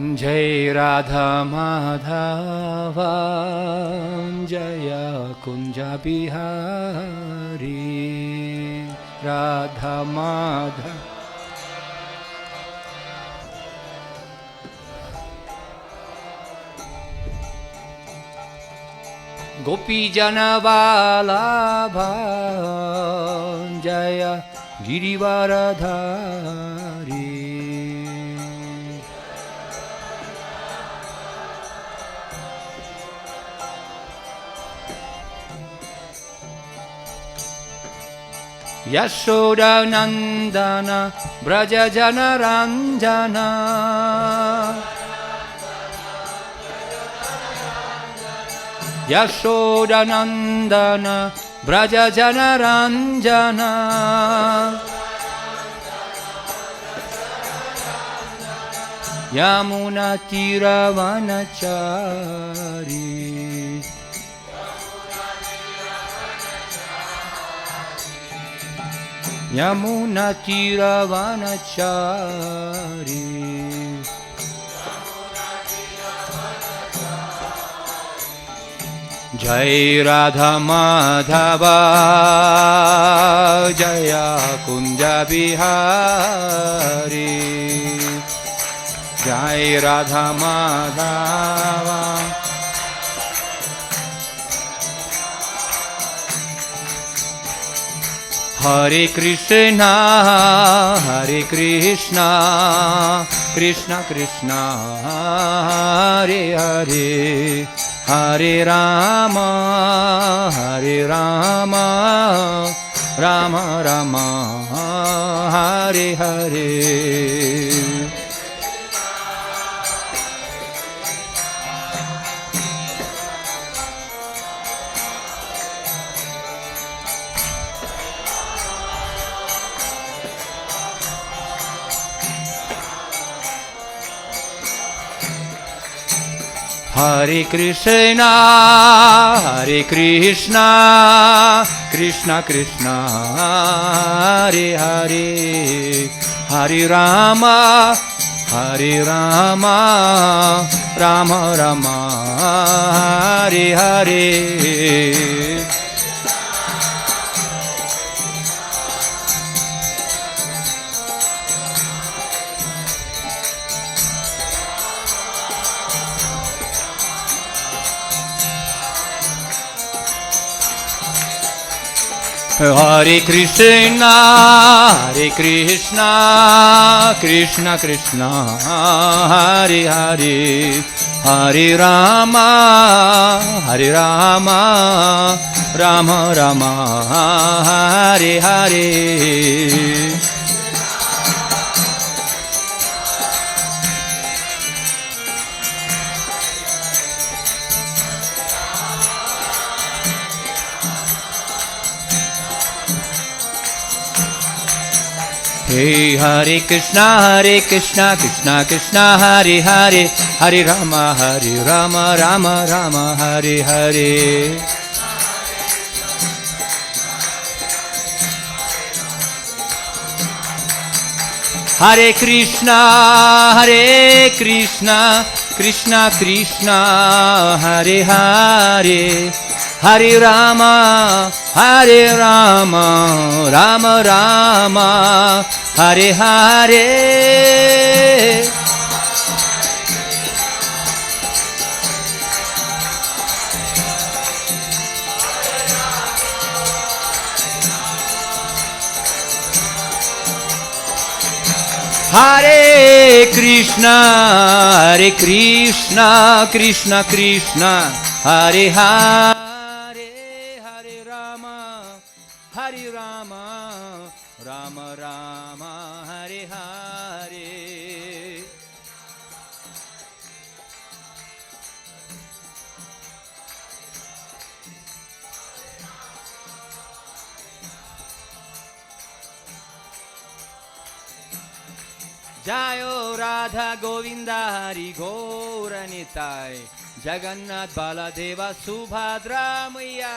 जय राधा माधव जय कुंज बिहारी राधा माधव गोपी जनबालाभा जय गिरिवरधारी यशोदानंदन ब्रज जनरंजन यशोदानंदन ब्रज जनरंजन यमुना तीरवनचारी यमुना तीरवनचारी जय राधा माधव जय कुंज बिहारी जय राधा माधव हरे कृष्णा कृष्ण कृष्ण हरे हरे हरे राम राम राम हरे हरे हरे कृष्णा कृष्ण कृष्ण हरे हरे हरे राम राम राम हरे हरे हरे कृष्णा कृष्ण कृष्ण हरे हरे हरे राम राम राम हरे हरे हे हरे कृष्णा कृष्ण कृष्ण हरे हरे हरे राम राम राम हरे हरे हरे कृष्णा कृष्ण कृष्ण हरे हरे हरे राम राम राम हरे हरे हरे कृष्णा कृष्ण कृष्ण हरे हरे हरे राम राम राम हरे हरे जायो राधा गोविंदा हरि गौर निताय जगन्नाथ बालादेवा सुभद्रा मैया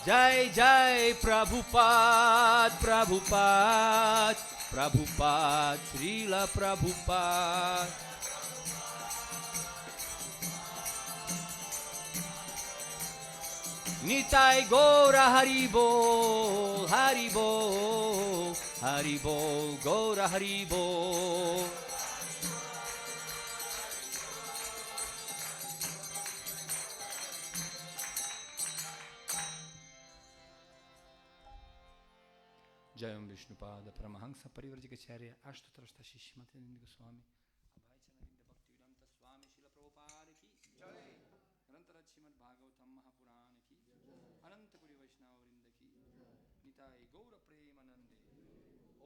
जय जय प्रभुपाद प्रभुपाद प्रभुपाद श्रील प्रभुपाद निताय गौर हरि बोल हरि बोल हरि बोल गौर हरि बोल जय ओम विष्णुपाद परमहंस परिव्रजकाचार्य अष्टोत्तरस्थ शिष्य मतेन्द्र गोस्वामी स्वामी शिल प्रभुपाद की जय निरंतर श्रीमद् भागवतम महापुराण की अनंत पुरी वैष्णव वृंद की निताय गौर प्रेमानंदे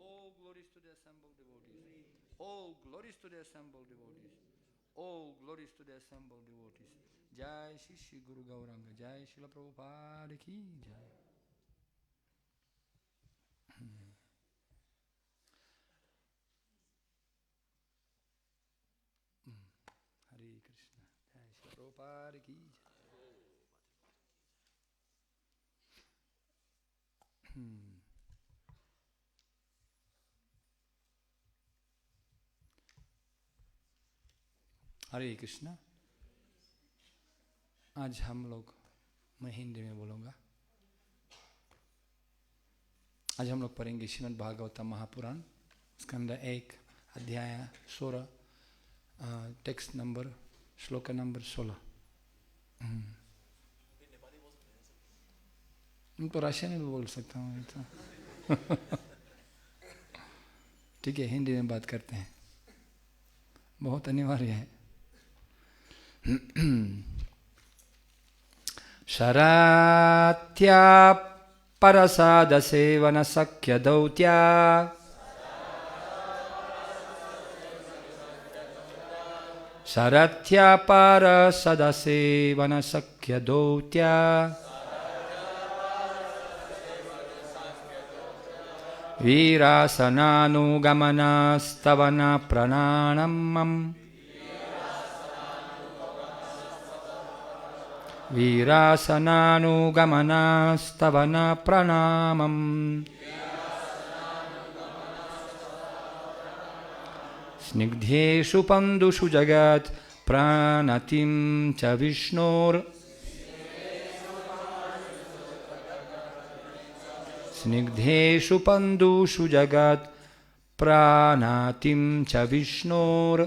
all glories to the assembled devotees all glories to the assembled devotees all glories to the assembled devotees जय श्री श्री गुरु गौरांग जय शिल प्रभुपाद की जय हरे कृष्ण जय श्री प्रभुपाद की हरे कृष्ण। आज हम लोग मैं हिंदी में बोलूँगा। आज हम लोग पढ़ेंगे श्रीमद् भागवतम महापुराण स्कंद 1 अध्याय 16 टेक्स्ट नंबर श्लोक नंबर 16। तो रशियन में भी बोल सकता हूँ तो ठीक है हिंदी में बात करते हैं बहुत अनिवार्य है। शरात्या परसाद सेवन सख्य दौत्या शरत्या परसद सेवन सख्य दौत्या वीरासनानुगमनस्तवन प्रणानम् वीरासनानुगमनस्तवन प्रणामम् स्निग्धेषु पन्दुषु जगत् प्राणतिं च विष्णोर् स्निग्धेषु पन्दुषु जगत् प्राणतिं च विष्णोर्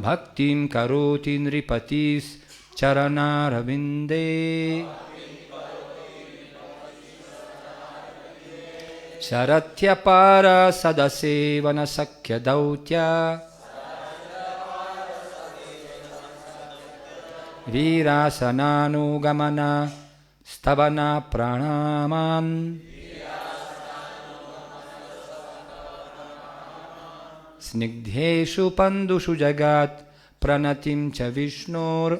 भक्तिं करोति नृपतिश्चरणारविन्दे शरत्यपारसदसेवन सख्य दौत्या वीरासनानुगमन स्तवन प्रणामान् स्निग्धेषु पन्दुषु जगत् प्रणतिं च विष्णोर्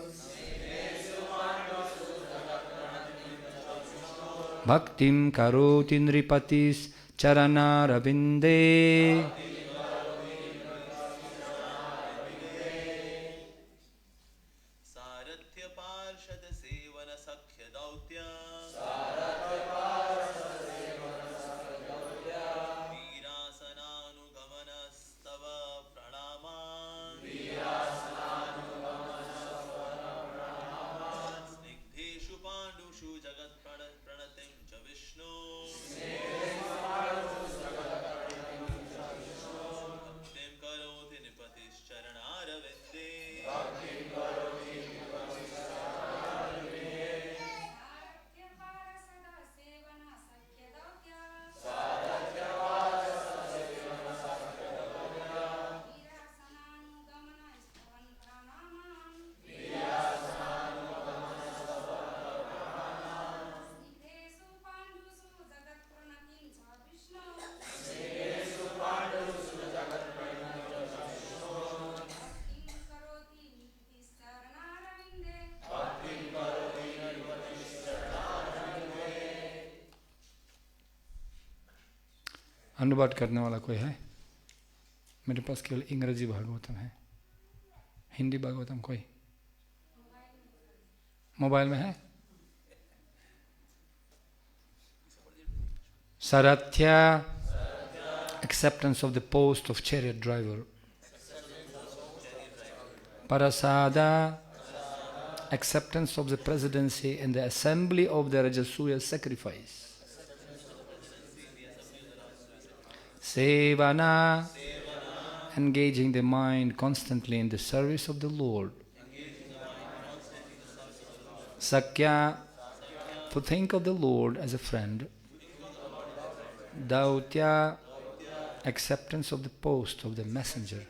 भक्तिं करोति नृपतिश्चरणारविन्दे अनुवाद करने वाला कोई है? मेरे पास केवल अंग्रेजी भागवतम है। हिंदी भागवतम कोई? मोबाइल में है? Saratya, acceptance of the post of chariot driver. Parasada, acceptance of the presidency in the assembly of the Rajasuya sacrifice. Sevana, engaging the mind constantly in the service of the Lord. Sakya, to think of the Lord as a friend. Dautya, acceptance of the post of the messenger.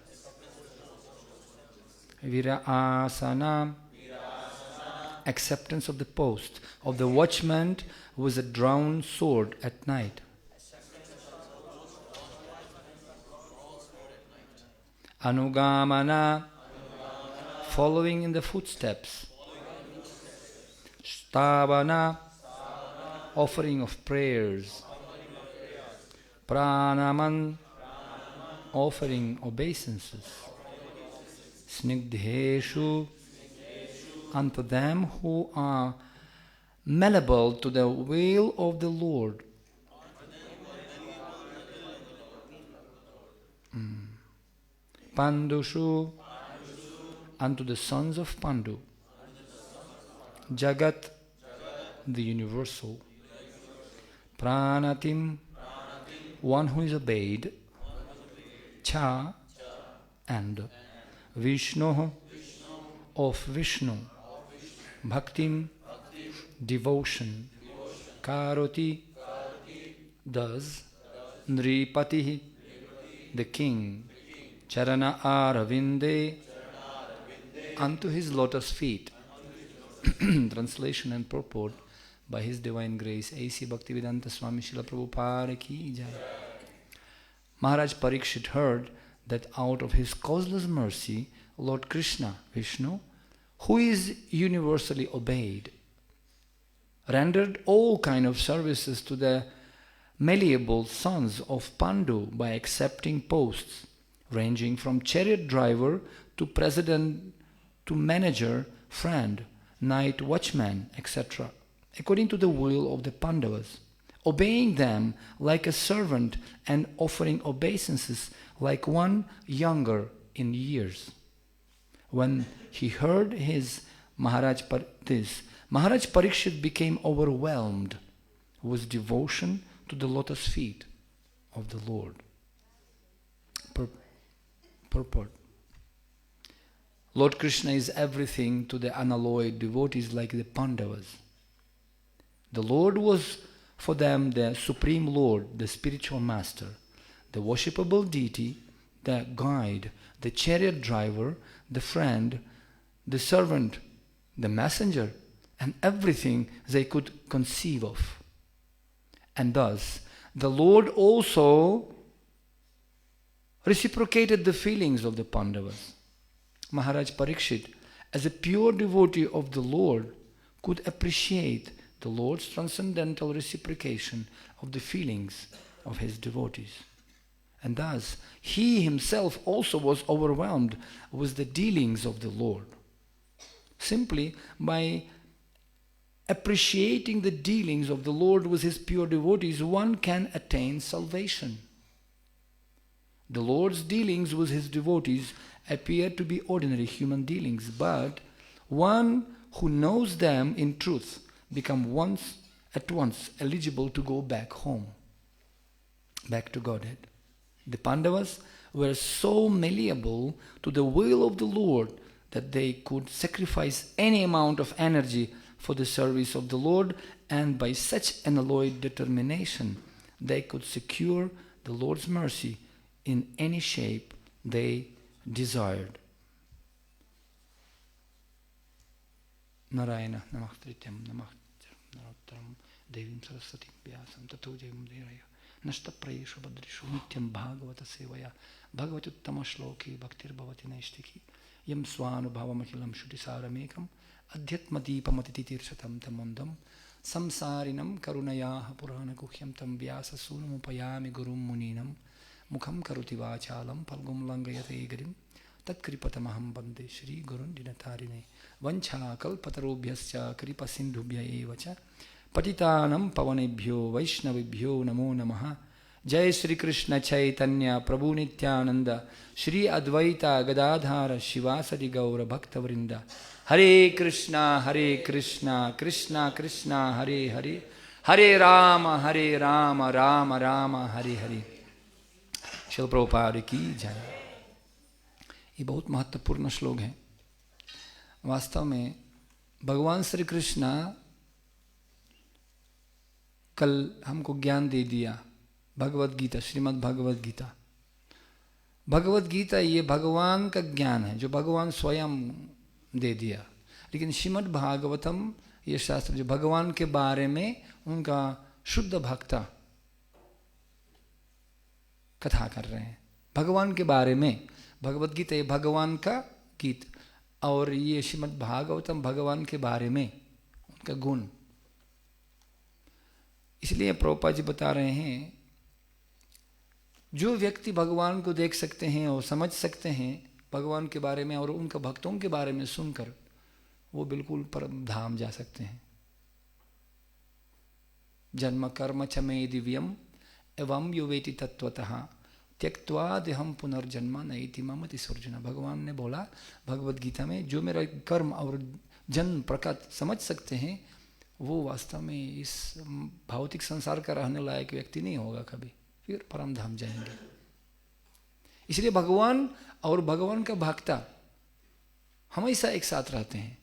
Virasana, acceptance of the post of the watchman with a drawn sword at night. Anugamana, following in the footsteps. Stavana, offering of prayers. Pranaman, offering obeisances. Snigdheshu, unto them who are malleable to the will of the Lord. Pandushu, unto the sons of Pandu. Jagat, the universal. Pranatim, one who is obeyed. Cha, and Vishnu, of Vishnu. Bhaktim, devotion. Karoti, does. Nripati, the king. Charana Aravinde, unto his lotus feet. Translation and purport by His Divine Grace A.C. Bhaktivedanta Swami Srila Prabhupada Ki Jai. Maharaj Parikshit heard that out of his causeless mercy, Lord Krishna, Vishnu, who is universally obeyed, rendered all kind of services to the malleable sons of Pandu by accepting posts ranging from chariot driver to president to manager, friend, night watchman, etc., according to the will of the Pandavas, obeying them like a servant and offering obeisances like one younger in years. When he heard Maharaj Parikshit became overwhelmed with devotion to the lotus feet of the Lord. Purport. Lord Krishna is everything to the unalloyed devotees like the Pandavas. The Lord was for them the Supreme Lord, the spiritual master, the worshipable deity, the guide, the chariot driver, the friend, the servant, the messenger, and everything they could conceive of. And thus, the Lord also reciprocated the feelings of the Pandavas. Maharaj Parikshit, as a pure devotee of the Lord, could appreciate the Lord's transcendental reciprocation of the feelings of his devotees. And thus, he himself also was overwhelmed with the dealings of the Lord. Simply by appreciating the dealings of the Lord with his pure devotees, one can attain salvation. The Lord's dealings with his devotees appear to be ordinary human dealings, but one who knows them in truth becomes at once eligible to go back home, back to Godhead. The Pandavas were so malleable to the will of the Lord that they could sacrifice any amount of energy for the service of the Lord, and by such unalloyed determination they could secure the Lord's mercy in any shape they desired. Narayana Namah Trityam Namah Narottaram Devim Saraswati Vyasam Tato Jayam Dheraya Nashta Prayeshu Badrishu Nityam Bhagavata Sevaya Bhagavatuttama Shloki Bhaktir Bhavati Naishtiki Yam Swanu Bhavamahilam Shudisaramekam Adhyatma Deepamati Tirshatam Tamundam Samsarinam Karunayaha Purana Guhyam Tam Vyasa Sunamupayami Gurum Muninam Mukham Karuti Vachalam Palgum Langayate Garim तत्कृपतमहं वन्दे श्रीगुरुन् दीनतारिणे वञ्छाकल्पतरुभ्यश्च कृपासिन्धुभ्य एव च पतितानं पावनेभ्यो वैष्णवेभ्यो नमो नमः। जय श्री कृष्ण चैतन्य प्रभु नित्यानंद श्री अद्वैता गदाधार शिवासदि गौर भक्तवृंद। हरे कृष्णा कृष्णा कृष्णा हरे हरे, हरे राम राम राम हरे हरे। शिल प्रभुपाद की जय। ये बहुत महत्वपूर्ण श्लोक है। वास्तव में भगवान श्री कृष्ण कल हमको ज्ञान दे दिया। भगवत गीता, श्रीमद् भगवत गीता, भगवत गीता ये भगवान का ज्ञान है जो भगवान स्वयं दे दिया। लेकिन श्रीमद् भागवतम ये शास्त्र जो भगवान के बारे में उनका शुद्ध भक्ता कथा कर रहे हैं। भगवान के बारे में भगवत गीता ये भगवान का गीत, और ये श्रीमद् भागवतम भगवान के बारे में उनका गुण। इसलिए प्रभुपाद जी बता रहे हैं जो व्यक्ति भगवान को देख सकते हैं और समझ सकते हैं भगवान के बारे में और उनके भक्तों के बारे में सुनकर, वो बिल्कुल परम धाम जा सकते हैं। जन्म कर्म च मे दिव्यम एवं यो वेति तत्वतः त्यक्त्वा देहम पुनर्जन्म नैति ममति सुर्जुन। भगवान ने बोला भगवत गीता में, जो मेरा कर्म और जन्म प्रकार समझ सकते हैं वो वास्तव में इस भौतिक संसार का रहने लायक व्यक्ति नहीं होगा कभी, फिर परम धाम जाएंगे। इसलिए भगवान और भगवान का भक्ता हमेशा एक साथ रहते हैं,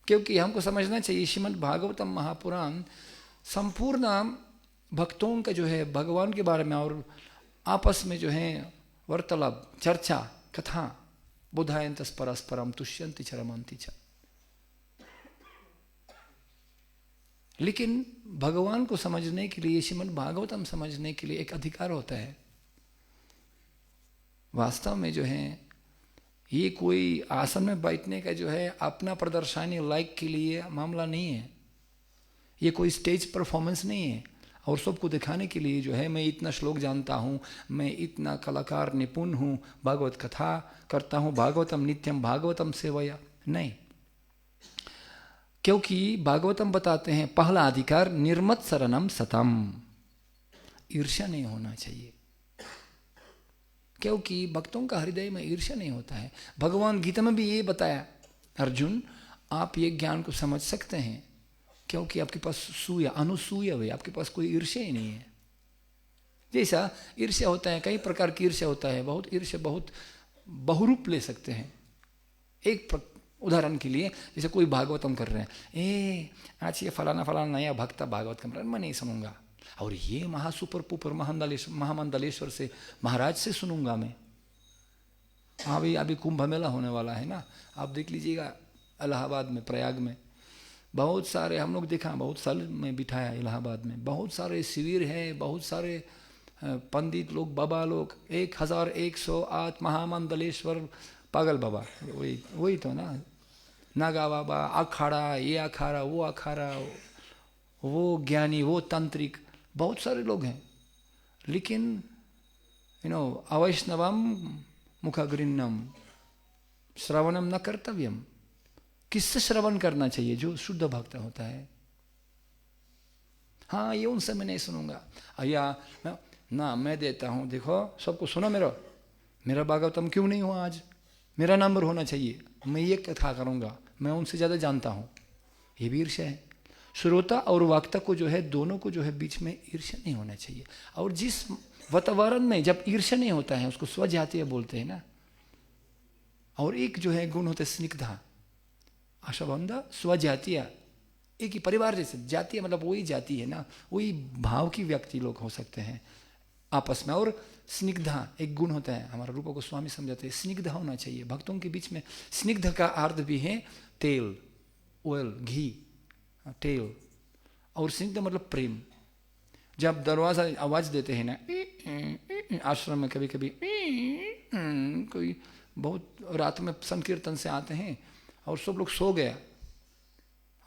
क्योंकि हमको समझना चाहिए श्रीमद् भागवतम महापुराण संपूर्ण भक्तों का जो है भगवान के बारे में और आपस में जो है वार्तालाप, चर्चा, कथा, बुधायन्तस परस्परम तुष्यन्ति च रमन्ति च। लेकिन भगवान को समझने के लिए, श्रीमद् भागवतम समझने के लिए एक अधिकार होता है। वास्तव में जो है ये कोई आसन में बैठने का जो है अपना प्रदर्शनी लाइक के लिए मामला नहीं है। ये कोई स्टेज परफॉर्मेंस नहीं है और सबको दिखाने के लिए जो है मैं इतना श्लोक जानता हूँ, मैं इतना कलाकार निपुण हूँ, भागवत कथा करता हूँ, भागवतम नित्यम भागवतम सेवया, नहीं। क्योंकि भागवतम बताते हैं पहला अधिकार निर्मत्सरणम सतम, ईर्ष्या नहीं होना चाहिए। क्योंकि भक्तों का हृदय में ईर्ष्या नहीं होता है। भगवान गीता में भी ये बताया, अर्जुन आप ये ज्ञान को समझ सकते हैं क्योंकि आपके पास सूया अनुसूया है, आपके पास कोई ईर्ष्या ही नहीं है। जैसा ईर्ष्या होता है, कई प्रकार की ईर्ष्या होता है, बहुत ईर्ष्या बहुत बहुरूप ले सकते हैं। एक उदाहरण के लिए जैसे कोई भागवतम कर रहे हैं, आज ये फलाना फलाना नया भक्त भागवत कर रहा है, मैं नहीं सुनूंगा, और ये महासुपर पुपर महामंडलेश्वर से महाराज से सुनूंगा मैं। अभी कुंभ मेला होने वाला है ना, आप देख लीजिएगा इलाहाबाद में, प्रयाग में बहुत सारे, हम लोग देखा, बहुत साल में बिठाया इलाहाबाद में, बहुत सारे शिविर हैं, बहुत सारे पंडित लोग, बाबा लोग, 1108 महामंडलेश्वर पागल बाबा, वही तो ना, नागा बाबा, अखाड़ा, ये अखाड़ा, वो ज्ञानी, वो तांत्रिक, बहुत सारे लोग हैं। लेकिन अवैष्णवम मुखाग्रिन्नम श्रवणम न कर्तव्यम, किससे श्रवण करना चाहिए? जो शुद्ध भक्त होता है। हाँ, ये उनसे मैं नहीं सुनूंगा, या ना मैं देता हूँ, देखो सबको सुनो, मेरा भागवतम क्यों नहीं हुआ आज, मेरा नंबर होना चाहिए, मैं ये कथा करूँगा, मैं उनसे ज़्यादा जानता हूँ। ये भी ईर्ष्या है। श्रोता और वक्ता को जो है, दोनों को जो है बीच में ईर्ष्या नहीं होना चाहिए। और जिस वातावरण में जब ईर्ष्या नहीं होता है उसको स्वजातीय बोलते हैं ना। और एक जो है गुण होता है स्निग्धा, आशाबंधा, स्वजातीय, एक ही परिवार जैसे। जातीय मतलब वही जाति है ना, वही भाव की व्यक्ति लोग हो सकते हैं आपस में। और स्निग्धा एक गुण होता है, हमारा रूप गोस्वामी समझाते हैं, स्निग्ध होना चाहिए भक्तों के बीच में। स्निग्ध का अर्थ भी है तेल, ऑयल, घी, तेल। और स्निग्ध मतलब प्रेम। जब दरवाजा आवाज देते हैं ना, आश्रम में कभी कभी कोई बहुत रात में संकीर्तन से आते हैं और सब लोग सो गया,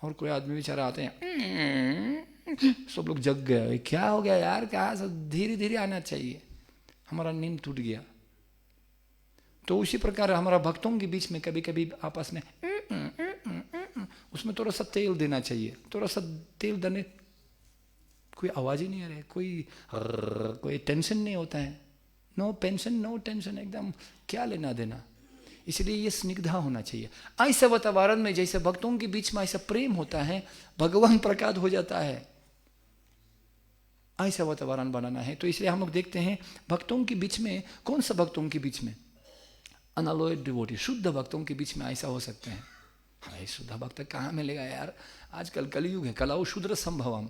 और कोई आदमी बेचारा आते हैं, सब लोग जग गए, क्या हो गया यार, क्या सब धीरे धीरे आना चाहिए, हमारा नींद टूट गया। तो उसी प्रकार हमारा भक्तों के बीच में कभी कभी आपस में उसमें थोड़ा सा तेल देना चाहिए, थोड़ा सा तेल देने, कोई आवाज ही नहीं आ रही, कोई टेंशन नहीं होता है, नो पेंशन नो टेंशन, एकदम क्या लेना देना। इसलिए ये स्निग्धा होना चाहिए। ऐसे वातावरण में जैसे भक्तों के बीच में ऐसा प्रेम होता है, भगवान प्रकट हो जाता है, ऐसा वातावरण बनाना है। तो इसलिए हम लोग देखते हैं भक्तों के बीच में, कौन सा भक्तों के बीच में, अनअलॉयड डिवोटी, शुद्ध भक्तों के बीच में ऐसा हो सकते हैं। हाँ, शुद्ध भक्त कहाँ मिलेगा यार, आजकल कलयुग है, कलाउ शूद्र संभवम।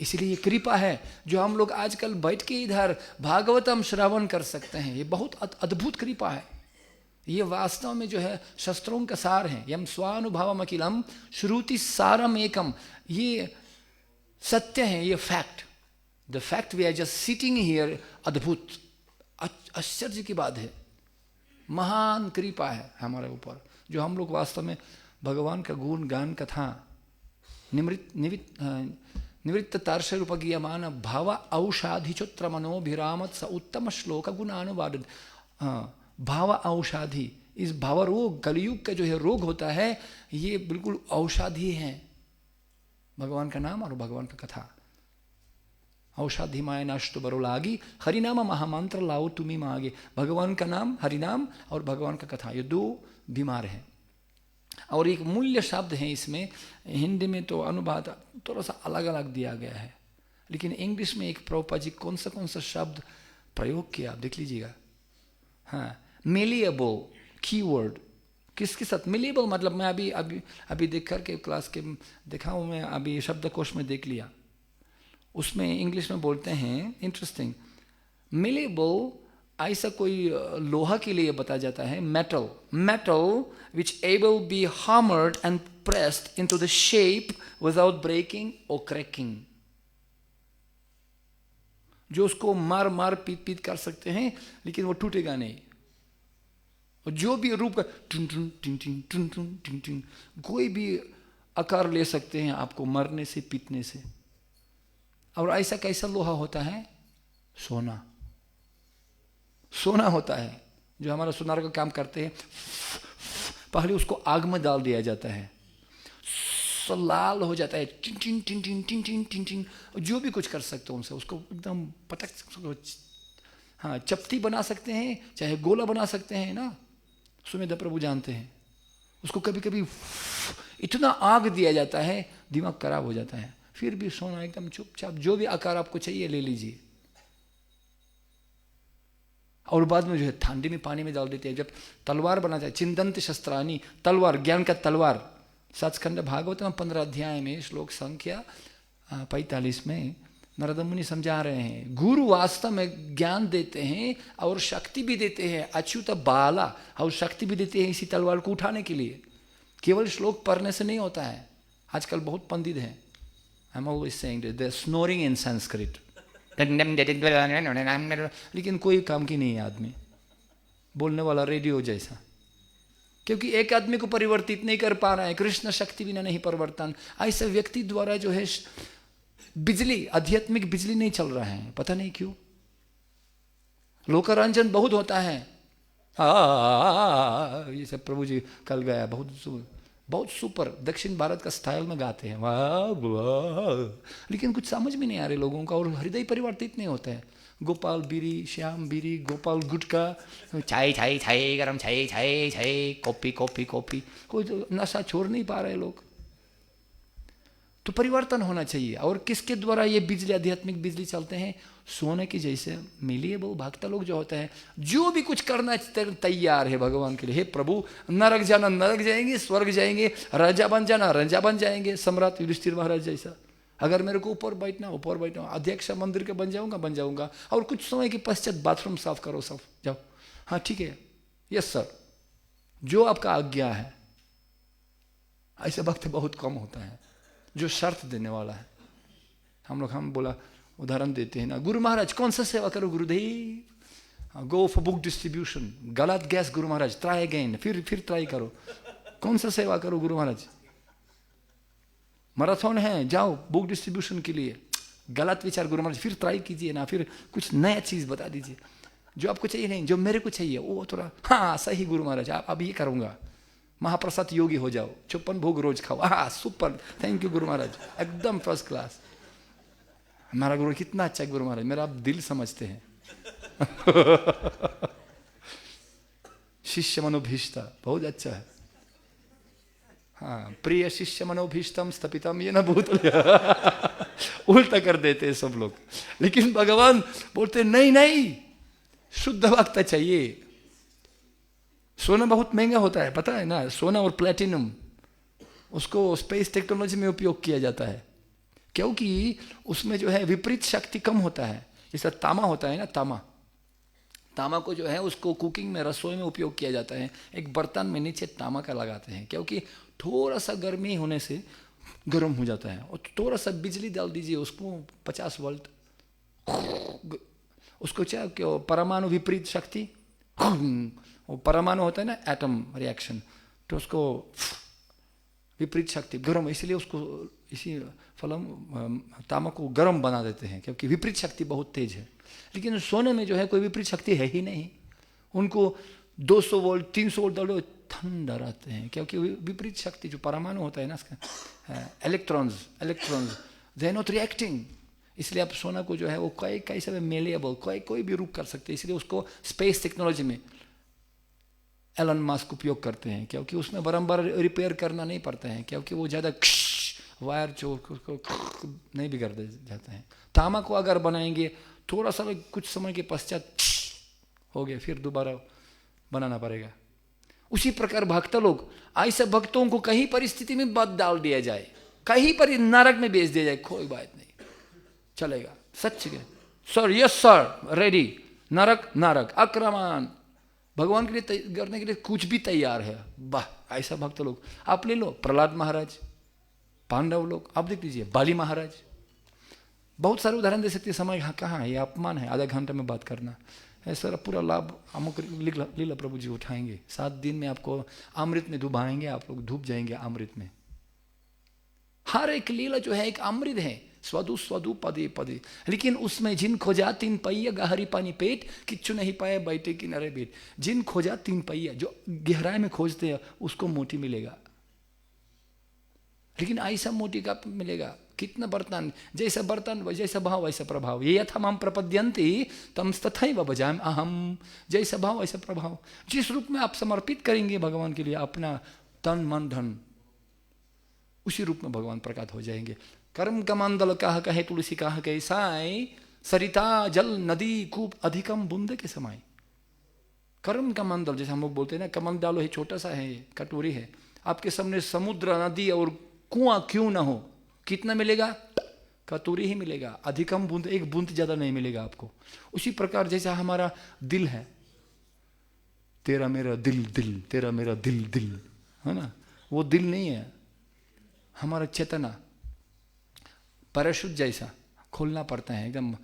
इसलिए ये कृपा है जो हम लोग आजकल बैठ के इधर भागवतम श्रवण कर सकते हैं, ये बहुत अद्भुत कृपा है। ये वास्तव में जो है शस्त्रों का सार है। यम स्वानुभवम अखिलम श्रुति सारम एकम, ये सत्य है, ये fact, the fact we are just sitting here, अद्भुत आश्चर्य की बात है, महान कृपा है हमारे ऊपर, जो हम लोग वास्तव में भगवान का गुण गान कथा निवृत्त तार्श रूपगीयमान भाव औषाधि चोत्र मनोभिरामत स उत्तम श्लोक गुणानुवाद। भाव औषाधि, इस भाव रोग, कलयुग का जो है रोग होता है, ये बिल्कुल औषाधि है, भगवान का नाम और भगवान का कथा। औषाधि माय नष्ट बरो लागी, हरिनाम महामंत्र लाओ तुम्हें मांगे। भगवान का नाम, हरिनाम और भगवान का कथा, ये दो बीमार हैं। और एक मूल्य शब्द है इसमें, हिंदी में तो अनुवाद थोड़ा सा अलग अलग दिया गया है, लेकिन इंग्लिश में एक प्रभुपाद जी कौन सा शब्द प्रयोग किया आप देख लीजिएगा। हाँ, मेलिएबल कीवर्ड, किसके साथ मेलिएबल, मतलब मैं अभी देख करके क्लास के देखा हूँ, मैं अभी शब्दकोश में देख लिया, उसमें इंग्लिश में बोलते हैं, इंटरेस्टिंग, मेलिएबल ऐसा कोई लोहा के लिए बताया जाता है, metal which able be hammered and pressed into the shape without breaking or cracking, जो उसको मार पीट कर सकते हैं लेकिन वो टूटेगा नहीं, और जो भी रूप का टुन कोई भी आकार ले सकते हैं आपको मरने से पीटने से। और ऐसा कैसा लोहा होता है, सोना होता है, जो हमारा सुनार का काम करते हैं, पहले उसको आग में डाल दिया जाता है, लाल हो जाता है, टिन टिन, जो भी कुछ कर सकते हो उनसे, उसको एकदम पटक सकते, हाँ, चपटी बना सकते हैं, चाहे गोला बना सकते हैं ना, सुमेधा प्रभु जानते हैं। उसको कभी कभी इतना आग दिया जाता है, दिमाग खराब हो जाता है, फिर भी सोना एकदम चुपचाप, जो भी आकार आपको चाहिए ले लीजिए। और बाद में जो है ठंडी में पानी में डाल देते हैं। जब तलवार बना जाए, चिंदंत शस्त्रानी, तलवार, ज्ञान का तलवार, सचखंड भागवत में 15 अध्याय में श्लोक संख्या 45 में नारद मुनि समझा रहे हैं, गुरु वास्तव में ज्ञान देते हैं और शक्ति भी देते हैं, अच्युत बाला, और शक्ति भी देते हैं इसी तलवार को उठाने के लिए। केवल श्लोक पढ़ने से नहीं होता है। आजकल बहुत पंडित हैं, I am always saying they are snoring in Sanskrit, लेकिन कोई काम की नहीं है आदमी, बोलने वाला रेडियो जैसा, क्योंकि एक आदमी को परिवर्तित नहीं कर पा रहा है, कृष्ण शक्ति बिना नहीं परिवर्तन। ऐसे व्यक्ति द्वारा जो है बिजली, आध्यात्मिक बिजली नहीं चल रहा है, पता नहीं क्यों। लोकरंजन बहुत होता है, ये सब प्रभु जी कल गया, बहुत सुपर दक्षिण भारत का स्टाइल में गाते हैं, लेकिन कुछ समझ में नहीं आ रहे लोगों का, और हृदय परिवर्तित नहीं होता है। गोपाल बीरी, श्याम बीरी, गोपाल गुटका, चाय चाय चाय गरम चाय चाय चाय, कॉफी कॉफी कॉफी, कोई तो नशा छोड़ नहीं पा रहे लोग। तो परिवर्तन होना चाहिए। और किसके द्वारा ये बिजली, आध्यात्मिक बिजली चलते हैं? सोने की जैसे मिलिएबल भक्त लोग जो होते हैं, जो भी कुछ करना तैयार है भगवान के लिए। हे प्रभु, नरक जाना नरक जाएंगे, स्वर्ग जाएंगे, राजा बन जाना राजा बन जाएंगे, सम्राट युधिष्ठिर महाराज जैसा। अगर मेरे को ऊपर बैठना, अध्यक्ष मंदिर के बन जाऊंगा, और कुछ समय के पश्चात बाथरूम साफ करो, सब जाओ, हाँ ठीक है, यस सर, जो आपका आज्ञा है। ऐसे भक्त बहुत कम होता है जो शर्त देने वाला है। हम बोला उदाहरण देते हैं ना, गुरु महाराज कौन सा सेवा करो गुरुदेव, गो फॉर बुक डिस्ट्रीब्यूशन, गलत gas Guru Maharaj, try again, फिर ट्राई करो, कौन सा सेवा करो गुरु महाराज, मैराथन है, जाओ बुक डिस्ट्रीब्यूशन के लिए, गलत विचार गुरु महाराज, फिर ट्राई कीजिए ना, फिर कुछ नया चीज बता दीजिए। जो आपको चाहिए नहीं, जो मेरे को चाहिए वो थोड़ा, हाँ सही गुरु महाराज, आप अब ये करूँगा, महाप्रसाद योगी हो जाओ, 56 भोग रोज खाओ, हाँ super, thank you Guru Maharaj, एकदम फर्स्ट क्लास। हमारा गुरु कितना अच्छा गुरु महाराज, मेरा आप दिल समझते हैं। शिष्य मनोभीष्टा बहुत अच्छा है। हाँ, प्रिय शिष्य मनोभीष्टम स्थापितम ये ना भूतले। उल्टा कर देते हैं सब लोग, लेकिन भगवान बोलते नहीं नहीं, शुद्ध भक्त चाहिए। सोना बहुत महंगा होता है, पता है ना, सोना और प्लेटिनम, उसको स्पेस टेक्नोलॉजी में उपयोग किया जाता है, क्योंकि उसमें जो है विपरीत शक्ति कम होता है। जैसा तामा होता है ना, तामा को जो है उसको कुकिंग में, रसोई में उपयोग किया जाता है। एक बर्तन में नीचे तामा का लगाते हैं, क्योंकि थोड़ा सा गर्मी होने से गर्म हो जाता है, और थोड़ा सा बिजली डाल दीजिए उसको, 50 वोल्ट, उसको क्या क्यों, परमाणु विपरीत शक्ति, वो परमाणु होता है ना, एटम रिएक्शन, तो उसको विपरीत शक्ति गर्म, इसलिए उसको इसी फलम तामा को गर्म बना देते हैं, क्योंकि विपरीत शक्ति बहुत तेज है। लेकिन सोने में जो है कोई विपरीत शक्ति है ही नहीं, उनको 200 वोल्ट 300 वोल्ट डालो ठंडा रहते हैं, क्योंकि विपरीत शक्ति जो परमाणु होता है ना, इसका electrons they are not reacting. इसलिए आप सोना को जो है वो कई सब मेलेबल, कोई भी रूप कर सकते हैं, इसलिए उसको स्पेस टेक्नोलॉजी में एलन मास्क उपयोग करते हैं, क्योंकि उसमें बारंबार रिपेयर करना नहीं पड़ता है, क्योंकि वो ज़्यादा वायर जो उसको नहीं बिगड़ जाते हैं। तामा को अगर बनाएंगे थोड़ा सा कुछ समय के पश्चात हो गया, फिर दोबारा बनाना पड़ेगा। उसी प्रकार भक्त लोग, ऐसे भक्तों को कहीं परिस्थिति में बद डाल दिया जाए, कहीं पर नरक में भेज दिया जाए, कोई बात नहीं, चलेगा। सच है सर, यस सर, रेडी, नरक आक्रमण भगवान के लिए करने के लिए कुछ भी तैयार है। वाह, ऐसा भक्त लोग आप ले लो, प्रहलाद महाराज, पांडव लोग, आप देख लीजिए, बाली महाराज, बहुत सारे उदाहरण दे सकते हैं। समय कहाँ है, ये अपमान है आधा घंटा में बात करना। ऐसा पूरा लाभ अमुक लीला प्रभु जी उठाएंगे, 7 दिन में आपको अमृत में डुबाएंगे, आप लोग डूब जाएंगे अमृत में। हर एक लीला जो है एक अमृत है, स्वदु स्वदु पदे पदे, लेकिन उसमें जिन खोजा 3 पहिया गहरी पानी पेट, किच्छु नहीं पाए बैठे किनारे बेट। जिन खोजा 3 पहिया, जो गहराई में खोजते हैं उसको मोती मिलेगा, लेकिन ऐसा मोती का मिलेगा कितना बर्तन, जैसा बर्तन जैसा भाव वैसा प्रभाव। ये यथा माम प्रपद्यन्ति तम तथैव भजामि अहम, जैसा भाव वैसा प्रभाव। जिस रूप में आप समर्पित करेंगे भगवान के लिए अपना तन मन धन, उसी रूप में भगवान प्रकट हो जाएंगे। कर्म कमंडल कह कहे तुलसी कह कैसाई, सरिता जल नदी कूप अधिकम बूंदे के समाई। कर्म कमंडल, जैसे हम लोग बोलते हैं ना, कमंडल ही छोटा सा है, कटोरी है, आपके सामने समुद्र नदी और कुआं क्यों ना हो, कितना मिलेगा, कटोरी ही मिलेगा, अधिकम बूंद, एक बूंद ज्यादा नहीं मिलेगा आपको। उसी प्रकार जैसा हमारा दिल है, तेरा मेरा दिल दिल, तेरा मेरा दिल दिल, है ना, वो दिल नहीं है, हमारा चेतना पैराशूट जैसा खोलना पड़ता है, एकदम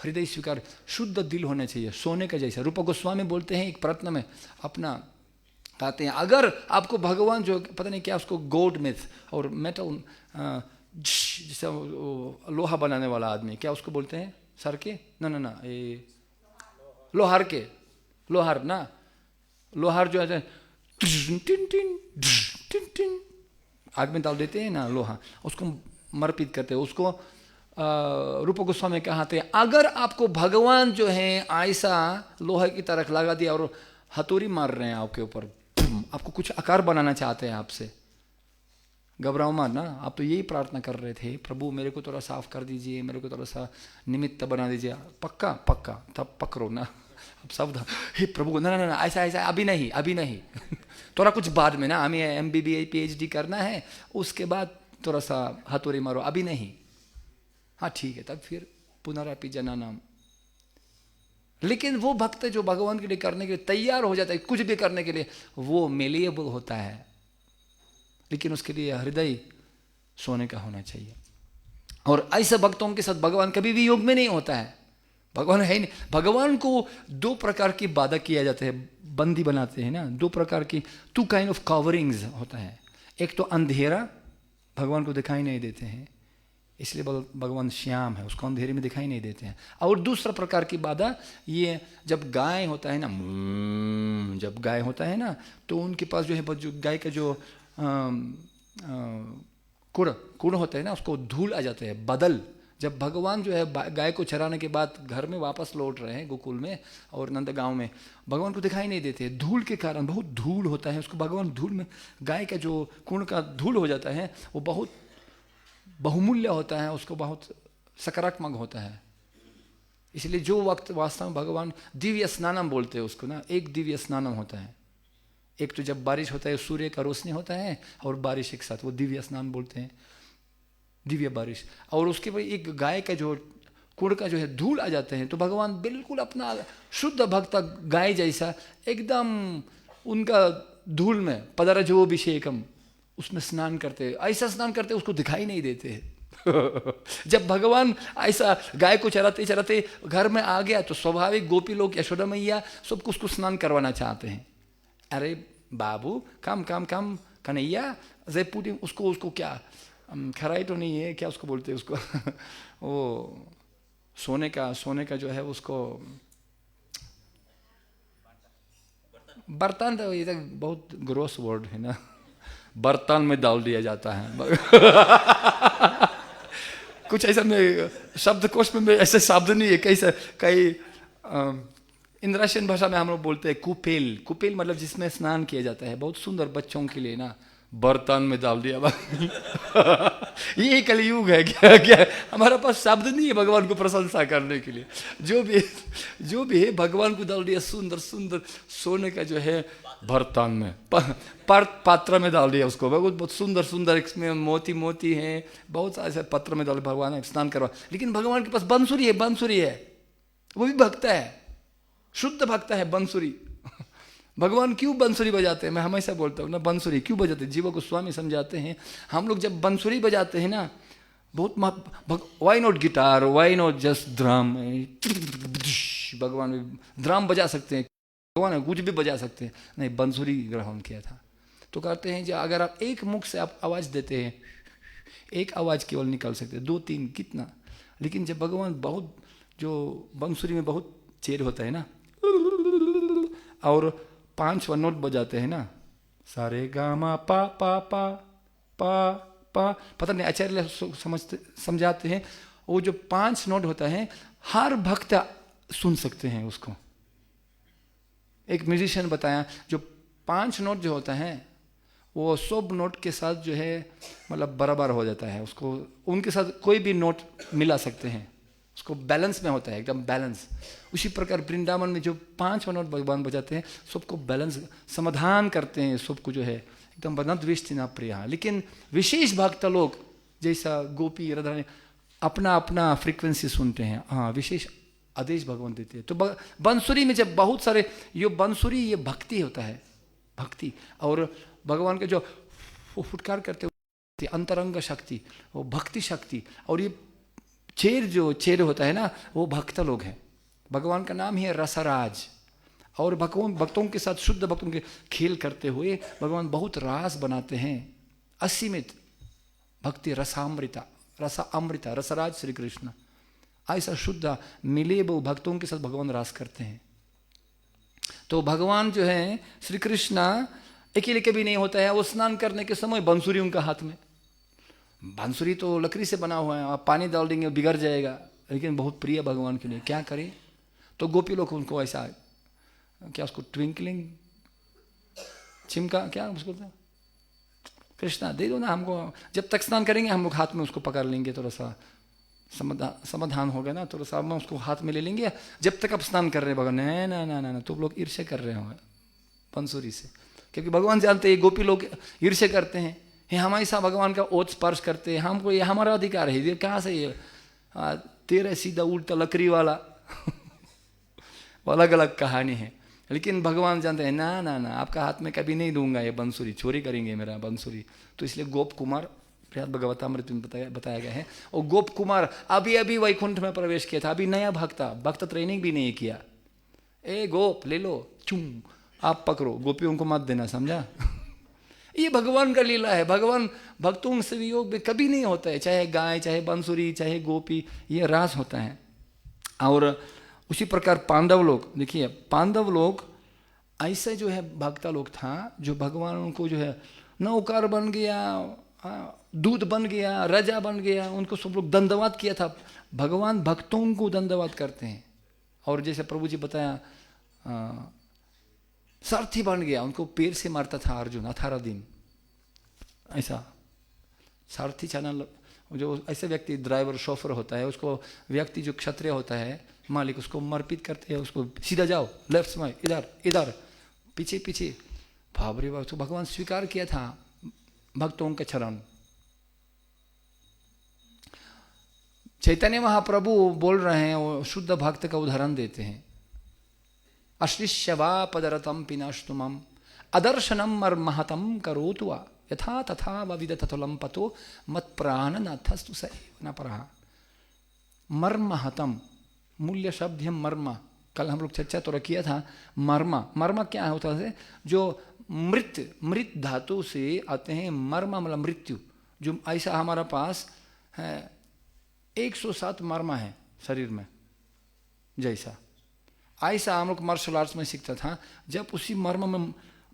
हृदय स्वीकार, शुद्ध दिल होना चाहिए, सोने का जैसा। रूप गोस्वामी बोलते हैं एक प्रश्न में अपना कहते हैं, अगर आपको भगवान जो पता नहीं क्या उसको गोल्ड मिथ और मेटल जैसा लोहा बनाने वाला आदमी, क्या उसको बोलते हैं, सर के ना ये लोहार के, लोहार ना, लोहार जो है आग में डाल देते हैं ना लोहा, उसको समर्पित करते हैं, उसको रूप गोस्वामी कहते हैं, अगर आपको भगवान जो है ऐसा लोहे की तरह लगा दिया और हथौड़ी मार रहे हैं आपके ऊपर, आपको कुछ आकार बनाना चाहते हैं आपसे, घबराओ मत ना, आप तो यही प्रार्थना कर रहे थे, प्रभु मेरे को थोड़ा साफ कर दीजिए, मेरे को थोड़ा सा निमित्त बना दीजिए, पक्का पक्का, तब पकड़ो ना, अब सब हे प्रभु ना ना ना ऐसा ऐसा अभी नहीं थोड़ा कुछ बाद में ना, हमें MBBA PhD करना है, उसके बाद थोड़ा सा हथौड़ी मारो, अभी नहीं, हाँ ठीक है, तब फिर पुनरापि जनानाम। लेकिन वो भक्त जो भगवान के लिए करने के लिए तैयार हो जाता है, कुछ भी करने के लिए, वो मेलिएबल होता है, लेकिन उसके लिए हृदय सोने का होना चाहिए। और ऐसे भक्तों के साथ भगवान कभी भी योग में नहीं होता है, भगवान है ही नहीं। भगवान को 2 प्रकार की बाधा किया जाता है, बंदी बनाते हैं ना, 2 प्रकार की 2 काइंड ऑफ कवरिंग्स होता है। एक तो अंधेरा, भगवान को दिखाई नहीं देते हैं, इसलिए भगवान श्याम है, उसको अंधेरे में दिखाई नहीं देते हैं। और दूसरा प्रकार की बाधा, ये जब गाय होता है ना, जब गाय होता है ना, तो उनके पास जो है जो गाय का जो कुड़ होता है ना, उसको धूल आ जाता है, बदल। जब भगवान जो है गाय को चराने के बाद घर में वापस लौट रहे हैं गोकुल में और नंदगांव में, भगवान को दिखाई नहीं देते धूल के कारण। बहुत धूल होता है, उसको भगवान धूल में, गाय का जो कुड़ का धूल हो जाता है वो बहुत बहुमूल्य होता है, उसको बहुत सकारात्मक होता है। इसलिए जो वक्त वास्तव में भगवान दिव्य स्नानम बोलते हैं उसको ना, एक दिव्य स्नानम होता है। एक तो जब बारिश होता है, सूर्य का रोशनी होता है और बारिश एक साथ, वो दिव्य स्नान बोलते हैं, दिव्य बारिश। और उसके बाद एक गाय का जो कुड़ का जो है धूल आ जाते हैं, तो भगवान बिल्कुल अपना शुद्ध भक्त गाय जैसा एकदम उनका धूल में पदरजो अभिषेकम, उसमें स्नान करते, ऐसा स्नान करते उसको दिखाई नहीं देते। जब भगवान ऐसा गाय को चराते चराते घर में आ गया, तो स्वाभाविक गोपी लोग, यशोदा मैया, सबको उसको स्नान करवाना चाहते हैं। अरे बाबू कम कम कम कन्हैया, जय पूरी उसको क्या खराई तो नहीं है क्या, उसको बोलते हैं उसको वो सोने का जो है उसको बर्तन, तो ये तो बहुत ग्रोस वर्ड है ना, बर्तन में डाल दिया जाता है। कुछ ऐसा में शब्दकोश में ऐसे शब्द नहीं है, कई इंद्राशियन भाषा में हम लोग बोलते हैं कुपेल। कुपेल मतलब जिसमें स्नान किया जाता है, बहुत सुंदर बच्चों के लिए ना, बर्तन में डाल दिया। ये कलयुग है क्या हमारे पास शब्द नहीं है भगवान को प्रशंसा करने के लिए। जो भी है भगवान को डाल दिया, सुंदर सुंदर सोने का जो है बर्तन में, पात्र में डाल दिया उसको, बहुत सुंदर सुंदर, इसमें मोती हैं, बहुत ऐसे पत्र में डाल, भगवान स्नान करवा। लेकिन भगवान के पास बांसुरी है, वो भी भक्त है, शुद्ध भक्त है बांसुरी। भगवान क्यों बांसुरी बजाते हैं, मैं हमेशा बोलता हूँ ना, बांसुरी क्यों बजाते हैं, जीवा गोस्वामी समझाते हैं। हम लोग जब बांसुरी बजाते हैं ना, बहुत why not guitar, why not just drum. भगवान ड्रम बजा सकते हैं, भगवान कुछ भी बजा सकते हैं, नहीं, बांसुरी ग्रहण किया था। तो कहते हैं जो अगर आप एक मुख से आप आवाज़ देते हैं, एक आवाज़ केवल निकाल सकते हैं, 2-3 कितना। लेकिन जब भगवान बहुत, जो बांसुरी में बहुत चेर होता है ना, और 5 नोट बजाते हैं ना, सारे गामा पा पा पा पा पा, पता नहीं आचार्य समझाते हैं, वो जो 5 नोट होता है हर भक्त सुन सकते हैं उसको। एक म्यूजिशियन बताया, जो 5 नोट जो होता है वो सब नोट के साथ जो है मतलब बराबर हो जाता है, उसको उनके साथ कोई भी नोट मिला सकते हैं, उसको बैलेंस में होता है, एकदम बैलेंस। उसी प्रकार वृंदावन में जो 5 नोट भगवान बजाते हैं, सबको बैलेंस समाधान करते हैं, सबको जो है एकदम बना द्वेष्टि ना प्रिय। लेकिन विशेष भक्त लोग जैसा गोपी राधा अपना अपना फ्रीक्वेंसी सुनते हैं, हाँ, विशेष आदेश भगवान देते हैं। तो बांसुरी में जब बहुत सारे, ये बांसुरी ये भक्ति होता है, भक्ति। और भगवान के जो वो फुटकार करते हैं, अंतरंग शक्ति, वो भक्ति शक्ति। और ये चेर होता है ना, वो भक्त लोग हैं। भगवान का नाम ही है रसराज। और भगवान भक्तों के साथ, शुद्ध भक्तों के खेल करते हुए भगवान बहुत रास बनाते हैं, असीमित भक्ति, रसामृता, रसराज श्री कृष्ण। ऐसा शुद्ध मिले वो भक्तों के साथ भगवान रास करते हैं। तो भगवान जो है श्री कृष्ण अकेले कभी नहीं होता है। वो स्नान करने के समय बांसुरी उनका हाथ में, बांसुरी तो लकड़ी से बना हुआ है, आप पानी डाल देंगे बिगड़ जाएगा, लेकिन बहुत प्रिय भगवान के लिए, क्या करें। तो गोपी लोग उनको ऐसा, क्या उसको ट्विंकलिंग चिमका, क्या उसको, कृष्णा दे दो ना हमको, जब तक स्नान करेंगे हम लोग हाथ में उसको पकड़ लेंगे, थोड़ा सा समाधान होगा ना, थोड़ा सा हम उसको हाथ में ले लेंगे। जब तक आप स्नान कर रहे हैं भगवान, ना ना ना ना, तो लोग ईर्ष्या कर रहे होंगे बांसुरी से, क्योंकि भगवान जानते हैं गोपी लोग ईर्ष्या करते हैं, ये हमेशा भगवान का ओत स्पर्श करते हैं, हमको ये हमारा अधिकार है, ये कहाँ से ये तेरा सीधा उल्टा लकड़ी वाला अलग अलग कहानी है। लेकिन भगवान जानते हैं, ना ना ना, आपका हाथ में कभी नहीं दूंगा ये बांसुरी, चोरी करेंगे मेरा बांसुरी। तो इसलिए गोप कुमार भगवतामृत में बताया गया है, और गोप कुमार अभी अभी वैकुंठ में प्रवेश किया था, अभी नया भक्त ट्रेनिंग भी नहीं किया। ए गोप ले लो, चुम आप पकड़ो, गोपियों को मत देना, समझा। ये भगवान का लीला है। भगवान भक्तों से वियोग में कभी नहीं होता है, चाहे गाय, चाहे बंसुरी, चाहे गोपी, ये रास होता है। और उसी प्रकार पांडव लोग, देखिए पांडव लोग ऐसे जो है भक्ता लोग था, जो भगवान उनको जो है नौकर बन गया, दूध बन गया, राजा बन गया, उनको सब लोग दंडवत किया था। भगवान भक्तों को दंडवत करते हैं। और जैसे प्रभु जी बताया, सारथी बन गया, उनको पैर से मारता था अर्जुन 18 दिन। ऐसा सारथी चैनल, जो ऐसे व्यक्ति ड्राइवर शोफर होता है, उसको व्यक्ति जो क्षत्रिय होता है मालिक, उसको मरपीट करते हैं, उसको सीधा जाओ, लेफ्ट में, इधर इधर, पीछे पीछे। भावरे बाबा, तो भगवान स्वीकार किया था भक्तों के चरण। चैतन्य महाप्रभु बोल रहे हैं, वो शुद्ध भक्त का उदाहरण देते हैं। अश्लिष्य वा पदरतम पिनाष्टुमम अदर्शनम मर्महतम करोतु वा यथा तथा विदततुलम पतो मत प्राण नाथस्तु स न परः। मर्महतम, मूल्य शब्द है मर्म। कल हम लोग चर्चा तो किया था मर्म। मर्म क्या होता है? जो मृत धातु से आते हैं। मर्म मतलब मृत्यु। जो ऐसा हमारा पास है 107 मर्म है शरीर में, जैसा ऐसा हम लोग मार्शल आर्ट्स में सीखता था। जब उसी मर्म में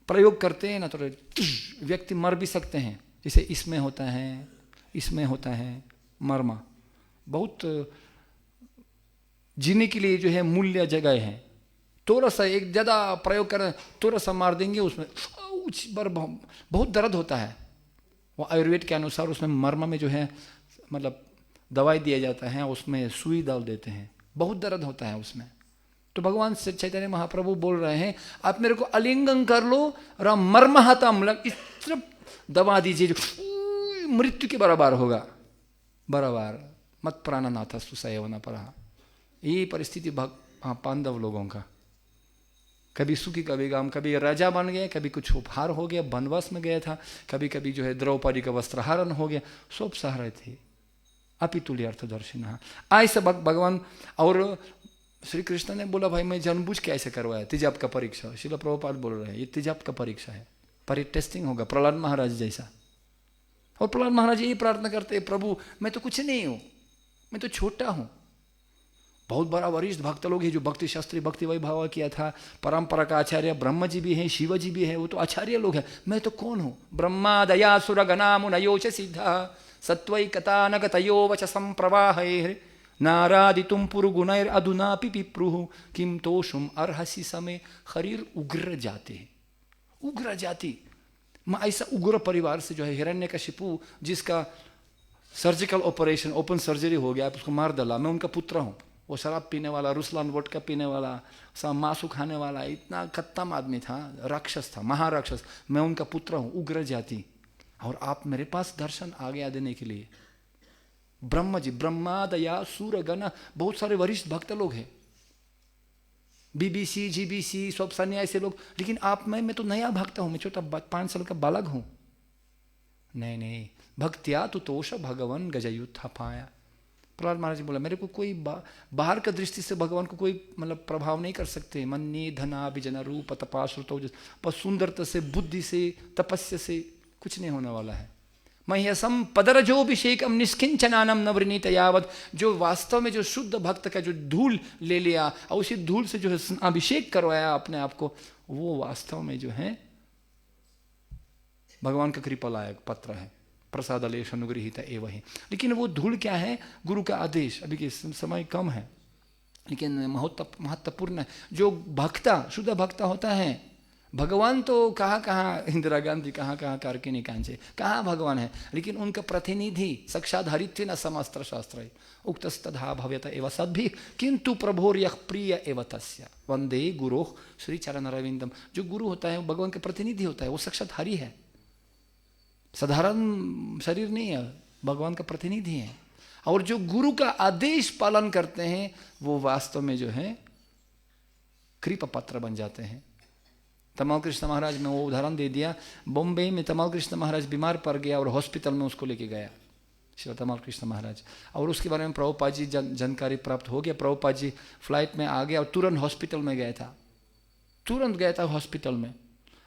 प्रयोग करते हैं ना, तो व्यक्ति मर भी सकते हैं। जैसे इसमें होता है, इसमें होता है मर्म। बहुत जीने के लिए जो है मूल्य जगह है। थोड़ा सा एक ज़्यादा प्रयोग करें, थोड़ा सा मार देंगे, उसमें उस बार बहुत दर्द होता है। वो आयुर्वेद के अनुसार उसमें मर्म में जो है मतलब दवाई दिया जाता है, उसमें सुई डाल देते हैं, बहुत दर्द होता है उसमें। तो भगवान चैतन्य महाप्रभु बोल रहे हैं, आप मेरे को आलिंगन कर लो और मर्महतम इस तरफ दबा दीजिए, जो मृत्यु के बराबर होगा, बराबर। मत प्राणनाथस्तु स एव न परः। ये परिस्थिति पांडव लोगों का, कभी सुखी कभी गम, कभी राजा बन गए, कभी कुछ उपहार हो गया, वनवास में गया था, कभी कभी जो है द्रौपदी का वस्त्रहरण हो गया, सब सह रहे थे। अपितुल्य अर्थदर्शिनः। ऐसे भगवान। और श्री कृष्ण ने बोला, भाई मैं जानबूझ के ऐसे करवाया, तेजाब का परीक्षा। श्रील प्रभुपाद बोल रहे हैं ये तेजाब का परीक्षा है, पर टेस्टिंग होगा, प्रहलाद महाराज जैसा। और प्रहलाद महाराज यही प्रार्थना करते हैं, प्रभु मैं तो कुछ नहीं हूं, मैं तो छोटा हूं। बहुत बड़ा वरिष्ठ भक्त लोग हैं जो भक्ति शास्त्री भक्ति वैभव किया था, परंपरा का आचार्य ब्रह्म जी भी हैं, शिव जी भी हैं, वो तो आचार्य लोग हैं। मैं तो कौन हूं? ब्रह्मा दया सुर गणा मुनयोच सिद्धा सत्वैकता नगतयो वच संप्रवाहैः नारादितुम पुरुगुणैर अधुनापि पिप्रुः किम तोषुम अर्हसि समे। हरिर उग्र जाति, उग्र जाति। मैं ऐसा उग्र परिवार से जो है हिरण्यकशिपु, जिसका सर्जिकल ऑपरेशन ओपन सर्जरी हो गया, उसको मार डाला, मैं उनका पुत्र हूँ। वो शराब पीने वाला, रुसलान वोडका पीने वाला, सब मांसू खाने वाला, इतना खत्म आदमी था, राक्षस था, महाराक्षस। मैं उनका पुत्र हूँ, उग्र जाति। और आप मेरे पास दर्शन आ गया देने के लिए। ब्रह्म जी, ब्रह्मा दया सूर गण, बहुत सारे वरिष्ठ भक्त लोग हैं, बीबीसी जीबीसी सब सन्यासी लोग। लेकिन आप मैं तो नया भक्त हूं, मैं छोटा 5 साल का बालक हूं। नहीं नहीं, भक्त्या तु तोष भगवान गजयुत्था पाया। प्रहलाद महाराज जी बोला, मेरे को कोई बाहर का दृष्टि से भगवान को कोई मतलब प्रभाव नहीं कर सकते। मन्ये धना विजन रूप तपाश्रुतो, पर सुंदरता से, बुद्धि से, तपस्या से कुछ नहीं होने वाला है। मह्यसम पदरजोभिषेकम निष्किंचनानम नवृनीत यावत। जो वास्तव में जो शुद्ध भक्त का जो धूल ले लिया और उसी धूल से जो है अभिषेक करवाया अपने आप को, वो वास्तव में जो है भगवान का कृपा लायक पत्र है। प्रसाद लेश अनुगृहीत एवं ही। लेकिन वो धूल क्या है? गुरु का आदेश। अभी के समय कम है लेकिन महत्वपूर्ण है। जो भक्ता, शुद्ध भक्ता होता है, भगवान तो कहाँ कहाँ, इंदिरा गांधी कहाँ कहाँ कारकिनी कांचे, कहाँ भगवान है, लेकिन उनका प्रतिनिधि साक्षात हरित्वेन समस्त्र शास्त्र उक्तस्तधा भव्यत एव सद्भिः किंतु प्रभोर्यः प्रिय एव तस्य वंदे गुरोः श्री चरण अरविंदम। जो गुरु होता है वो भगवान के प्रतिनिधि होता है, वो साक्षात हरि है, साधारण शरीर नहीं है, भगवान का प्रतिनिधि है। और जो गुरु का आदेश पालन करते हैं वो वास्तव में जो है कृपा पात्र बन जाते हैं। तमाल कृष्ण महाराज ने वो उदाहरण दे दिया। बॉम्बे में तमाल कृष्ण महाराज बीमार पड़ गया और हॉस्पिटल में उसको लेके गया श्री तमाल कृष्ण महाराज, और उसके बारे में प्रभुपाद जी जानकारी प्राप्त हो गया। प्रभुपाद जी फ्लाइट में आ गया और तुरंत हॉस्पिटल में गया था, तुरंत गया था हॉस्पिटल में।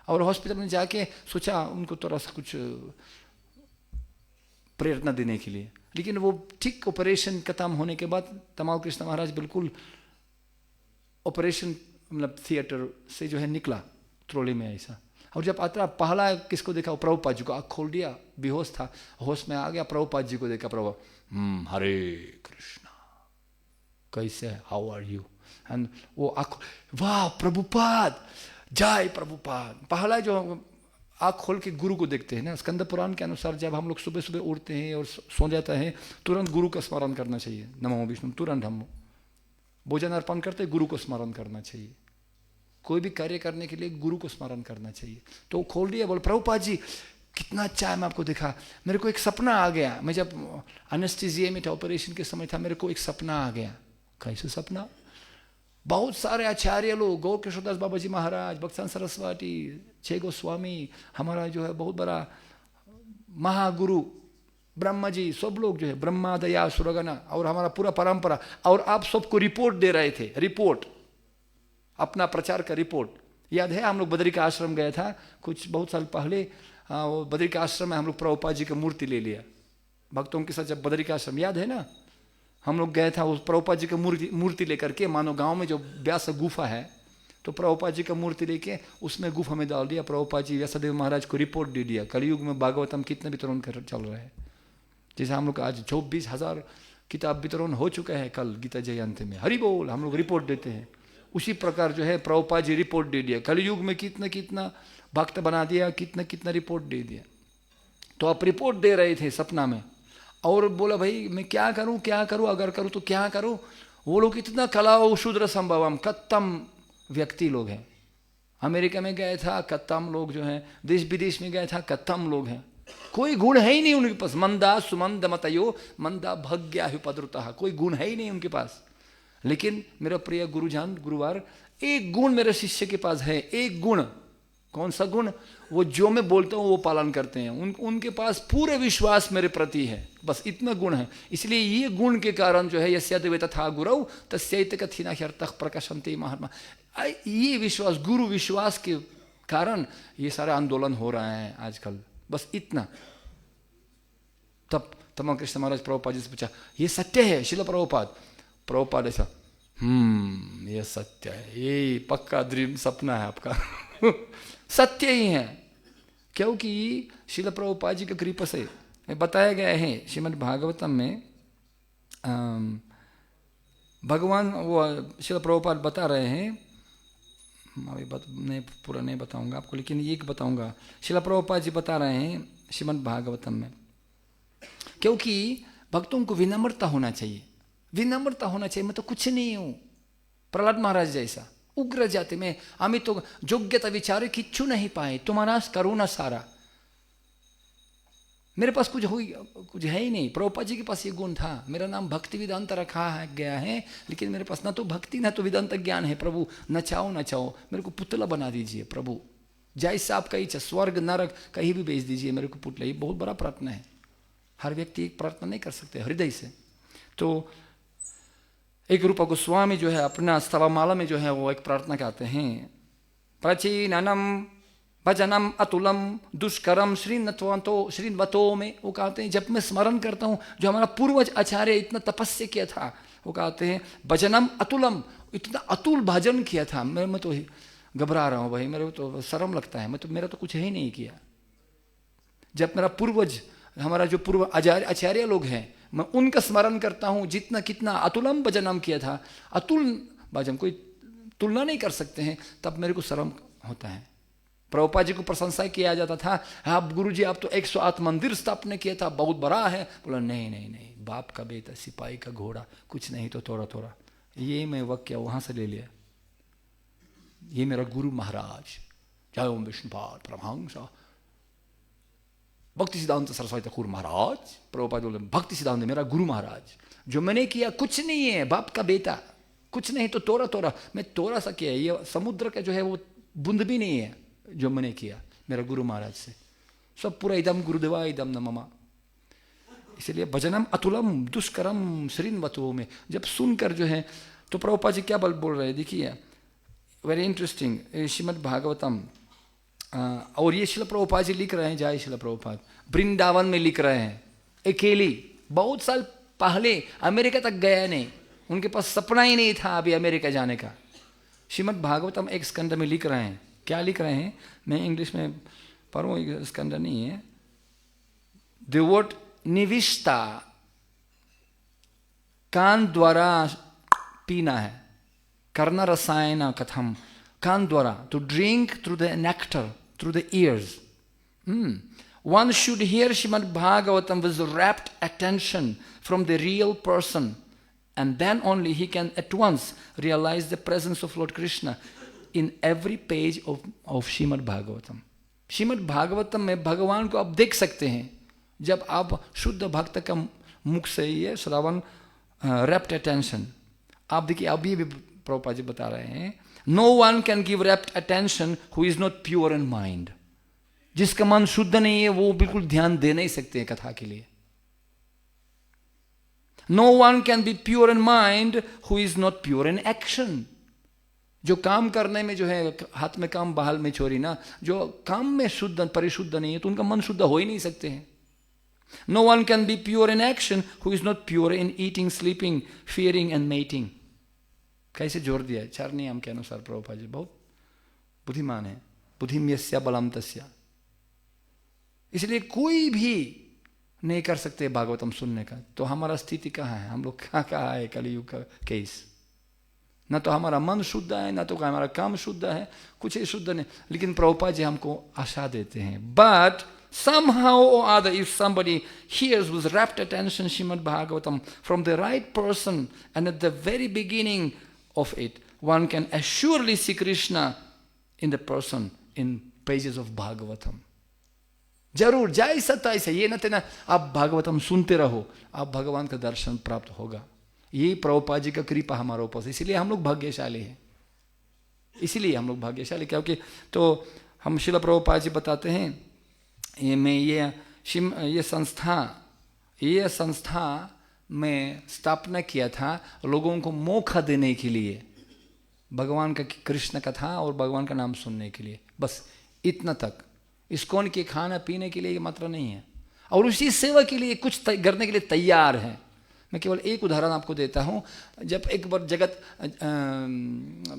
और हॉस्पिटल में जाके सोचा उनको थोड़ा सा कुछ प्रेरणा देने के लिए, लेकिन वो ठीक ऑपरेशन खत्म होने के बाद तमाल कृष्ण महाराज बिल्कुल ऑपरेशन मतलब थिएटर से जो है निकला ट्रोली में ऐसा, और जब आता पहला किसको देखा, प्रभुपाद जी को, आँख खोल दिया, बेहोश था, होश में आ गया, प्रभुपाद जी को देखा, प्रभु हरे कृष्णा कैसे, हाउ आर यू, एंड वो आँख, वाह प्रभुपाद, जय प्रभुपाद। पहला जो आँख खोल के गुरु को देखते हैं ना, स्कंद पुराण के अनुसार जब हम लोग सुबह सुबह उठते हैं और सो जाते हैं, तुरंत गुरु का स्मरण करना चाहिए, नमो विष्णु, तुरंत हम भोजन अर्पण करते गुरु को स्मरण करना चाहिए, कोई भी कार्य करने के लिए गुरु को स्मरण करना चाहिए। तो खोल दिया, बोल प्रभुपाद जी कितना अच्छा है, मैं आपको देखा, मेरे को एक सपना आ गया, मैं जब एनेस्थीसिया में था, ऑपरेशन के समय था, मेरे को एक सपना आ गया। कैसे सपना? बहुत सारे आचार्य लोग, गौ किशोरदास बाबा जी महाराज, भक्तन सरस्वती, छे गोस्वामी, हमारा जो है बहुत बड़ा महागुरु ब्रह्मा जी, सब लोग जो है ब्रह्मा दया सुरगना और हमारा पूरा परंपरा, और आप सबको रिपोर्ट दे रहे थे, रिपोर्ट, अपना प्रचार का रिपोर्ट। याद है हम लोग बद्री का आश्रम गया था कुछ बहुत साल पहले, वो बद्री का आश्रम में हम लोग प्रभुपाद जी का मूर्ति ले लिया भक्तों के साथ, जब बद्री का आश्रम याद है ना, हम लोग गए था उस प्रभुपाद जी का मूर्ति लेकर के, मानो गांव में जो व्यास गुफा है, तो प्रभुपाद जी का मूर्ति लेके उसमें गुफा में डाल दिया। प्रभुपाद जी व्यासदेव महाराज को रिपोर्ट दे दिया, कलयुग में भागवतम कितने वितरण कर चल रहा है। जैसे हम लोग आज 24,000 किताब वितरण हो चुका है कल गीता जयंती में, हरि बोल, हम लोग रिपोर्ट देते हैं। उसी प्रकार जो है प्रभुपाद जी रिपोर्ट दे दिया, कलयुग में कितना कितना भक्त बना दिया, कितना कितना रिपोर्ट दे दिया। तो आप रिपोर्ट दे रहे थे सपना में, और बोला भाई मैं क्या करूं, क्या करूं, अगर करूं तो क्या करूं। वो लोग इतना कलाओ शूद्र संभवम, कत्तम व्यक्ति लोग हैं। अमेरिका में गए था, कत्तम लोग जो हैं, देश विदेश में गए था, कत्तम लोग हैं, कोई गुण है ही नहीं उनके पास। मंदा सुमंद मतयो मंदा भग्या हुपद्रुतः, कोई गुण है ही नहीं उनके पास। लेकिन मेरा प्रिय गुरुजान गुरुवार, एक गुण मेरे शिष्य के पास है, एक गुण। कौन सा गुण? वो जो मैं बोलता हूँ वो पालन करते हैं, उनके पास पूरे विश्वास मेरे प्रति है, बस इतना गुण है। इसलिए ये गुण के कारण जो है यस्याद्वै तथा गुरौ तस्यैत कथिना ह्यर्थः प्रकाशन्ते महात्मा, ये विश्वास, गुरु विश्वास के कारण ये सारा आंदोलन हो रहा है आजकल, बस इतना। तब तमाम कृष्ण महाराज प्रभुपाद जी से पूछा, ये सत्य है शिला प्रभुपाद? प्रभुपाद ऐसा, ये सत्य है, ये पक्का ड्रीम सपना है आपका सत्य ही है, क्योंकि शिला प्रभुपाद जी के कृपा से बताया गया है श्रीमद् भागवतम में। भगवान वो शिला प्रभुपाद बता रहे हैं, अभी पूरा नहीं बताऊंगा आपको, लेकिन एक बताऊंगा। शिला प्रभुपाद जी बता रहे हैं श्रीमद् भागवतम में, क्योंकि भक्तों को विनम्रता होना चाहिए, विनम्रता होना चाहिए। मैं तो कुछ नहीं हूं, प्रहलाद महाराज जैसा उग्र जाति में आमी तो योग्यता विचारे किच्छु नहीं पाए, तुम्हारा करुणा सारा, मेरे पास कुछ है ही नहीं। प्रभुपाद जी के पास ये गुण था, मेरा नाम भक्ति वेदांत रखा है गया है, लेकिन मेरे पास ना तो भक्ति ना तो वेदांत ज्ञान है। प्रभु नचाओ नचाओ, मेरे को पुतला बना दीजिए प्रभु, जैसा आपका इच्छा, स्वर्ग नरक कहीं भी भेज दीजिए मेरे को पुतला। ये बहुत बड़ा प्रार्थना है, हर व्यक्ति एक प्रार्थना नहीं कर सकते हृदय से। तो एक रूपा गोस्वामी जो है अपना स्तवमाला में जो है वो एक प्रार्थना कहते हैं, प्राचीनम भजनम अतुलम दुष्करम श्रीनवतो में, वो कहते हैं जब मैं स्मरण करता हूँ जो हमारा पूर्वज आचार्य इतना तपस्या किया था, वो कहते हैं भजनम अतुलम, इतना अतुल भजन किया था, मैं तो घबरा रहा हूँ भाई, मेरे को तो शर्म लगता है, मेरा तो कुछ ही नहीं किया। जब मेरा पूर्वज, हमारा जो पूर्व आचार्य लोग हैं, मैं उनका स्मरण करता हूँ, जितना कितना अतुलम भजनम किया था, अतुल भजन कोई तुलना नहीं कर सकते हैं, तब मेरे को शर्म होता है। प्रभुपाद जी को प्रशंसा किया जाता था, आप गुरुजी आप तो 108 मंदिर स्थापना किया था, बहुत बड़ा है। बोला नहीं नहीं नहीं, बाप का बेटा सिपाही का घोड़ा, कुछ नहीं तो थोड़ा थोड़ा। ये मैं वाक्य वहां से ले लिया। ये मेरा गुरु महाराज जय ओम विष्णुपाद परमहंस भक्ति सिद्धांत सरस्वती ठाकुर महाराज, प्रभुपाद बोले भक्ति सिद्धांत मेरा गुरु महाराज, जो मैंने किया कुछ नहीं है, बाप का बेटा, कुछ नहीं तो तोरा तोरा, मैं तोरा सा किया, ये समुद्र का जो है वो बूंद भी नहीं है जो मैंने किया मेरा गुरु महाराज से, सब पूरा इदम गुरुदेवा इदम न ममा। इसलिए भजनम अतुलम दुष्करम श्रीनवतो में जब सुनकर जो है, तो प्रभुपाद जी क्या बोल रहे हैं, देखिए वेरी इंटरेस्टिंग। श्रीमद् भागवतम और ये शिला प्रभुपाद जी लिख रहे हैं, जय शिला प्रभुपाद, वृंदावन में लिख रहे हैं, अकेली, बहुत साल पहले, अमेरिका तक गया नहीं, उनके पास सपना ही नहीं था अभी अमेरिका जाने का। श्रीमद् भागवतम एक स्कंद में लिख रहे हैं, क्या लिख रहे हैं, मैं इंग्लिश में पढ़ूँ, स्कंद नहीं है, द वर्ड निविष्टा, कान द्वारा पीना है, करना रसायन कथम, कान द्वारा, to drink through the nectar, through the ears. One should hear Srimad Bhagavatam with rapt attention from the real person, and then only he can at once realize the presence of Lord Krishna in every page of Srimad Bhagavatam. Srimad Bhagavatam में भगवान को आप देख सकते हैं जब आप शुद्ध भक्त का मुख से ये श्रवण, rapt attention, आप देखिए अभी भी प्रभुपाद जी बता रहे हैं, no one can give rapt attention who is not pure in mind. जिसका मन शुद्ध नहीं है वो बिल्कुल ध्यान दे नहीं सकते हैं कथा के लिए. No one can be pure in mind who is not pure in action. जो काम करने में जो है हाथ में काम बाहर में चोरी ना, जो काम में शुद्ध परिशुद्ध नहीं है तो उनका मन शुद्ध हो ही नहीं सकते हैं. No one can be pure in action who is not pure in eating, sleeping, fearing and mating. कैसे जोड़ दिया है चार नियम के अनुसार प्रभुपाद जी, बहुत बुद्धिमान है. बुद्धिम यस्या बलम तस्या. इसलिए कोई भी नहीं कर सकते भागवतम सुनने का. तो हमारा स्थिति कहाँ है, हम लोग कहाँ है कलयुग का केस. न तो हमारा मन शुद्ध है, न तो हमारा काम शुद्ध है, कुछ ही शुद्ध नहीं. लेकिन प्रभुपाद जी हमको आशा देते हैं. But somehow or other, if somebody hears with rapt attention Srimad Bhagavatam from the right person and at the very beginning of it, one can assuredly see Krishna in the person in pages of Bhagavatam. जरूर जैसा तैसा, ये न ना आप भागवतम सुनते रहो, आप भगवान का दर्शन प्राप्त होगा. ये प्रभुपाद जी का कृपा हमारे ऊपर से, इसीलिए हम लोग भाग्यशाली हैं. इसीलिए हम लोग भाग्यशाली क्योंकि तो हम श्रील प्रभुपाद जी बताते हैं, ये संस्था में स्थापना किया था लोगों को मौका देने के लिए, भगवान का कृष्ण कथा और भगवान का नाम सुनने के लिए, बस इतना तक. इस्कॉन के खाना पीने के लिए ये मात्र नहीं है, और उसी सेवा के लिए कुछ करने के लिए तैयार है. मैं केवल एक उदाहरण आपको देता हूँ. जब एक बार जगत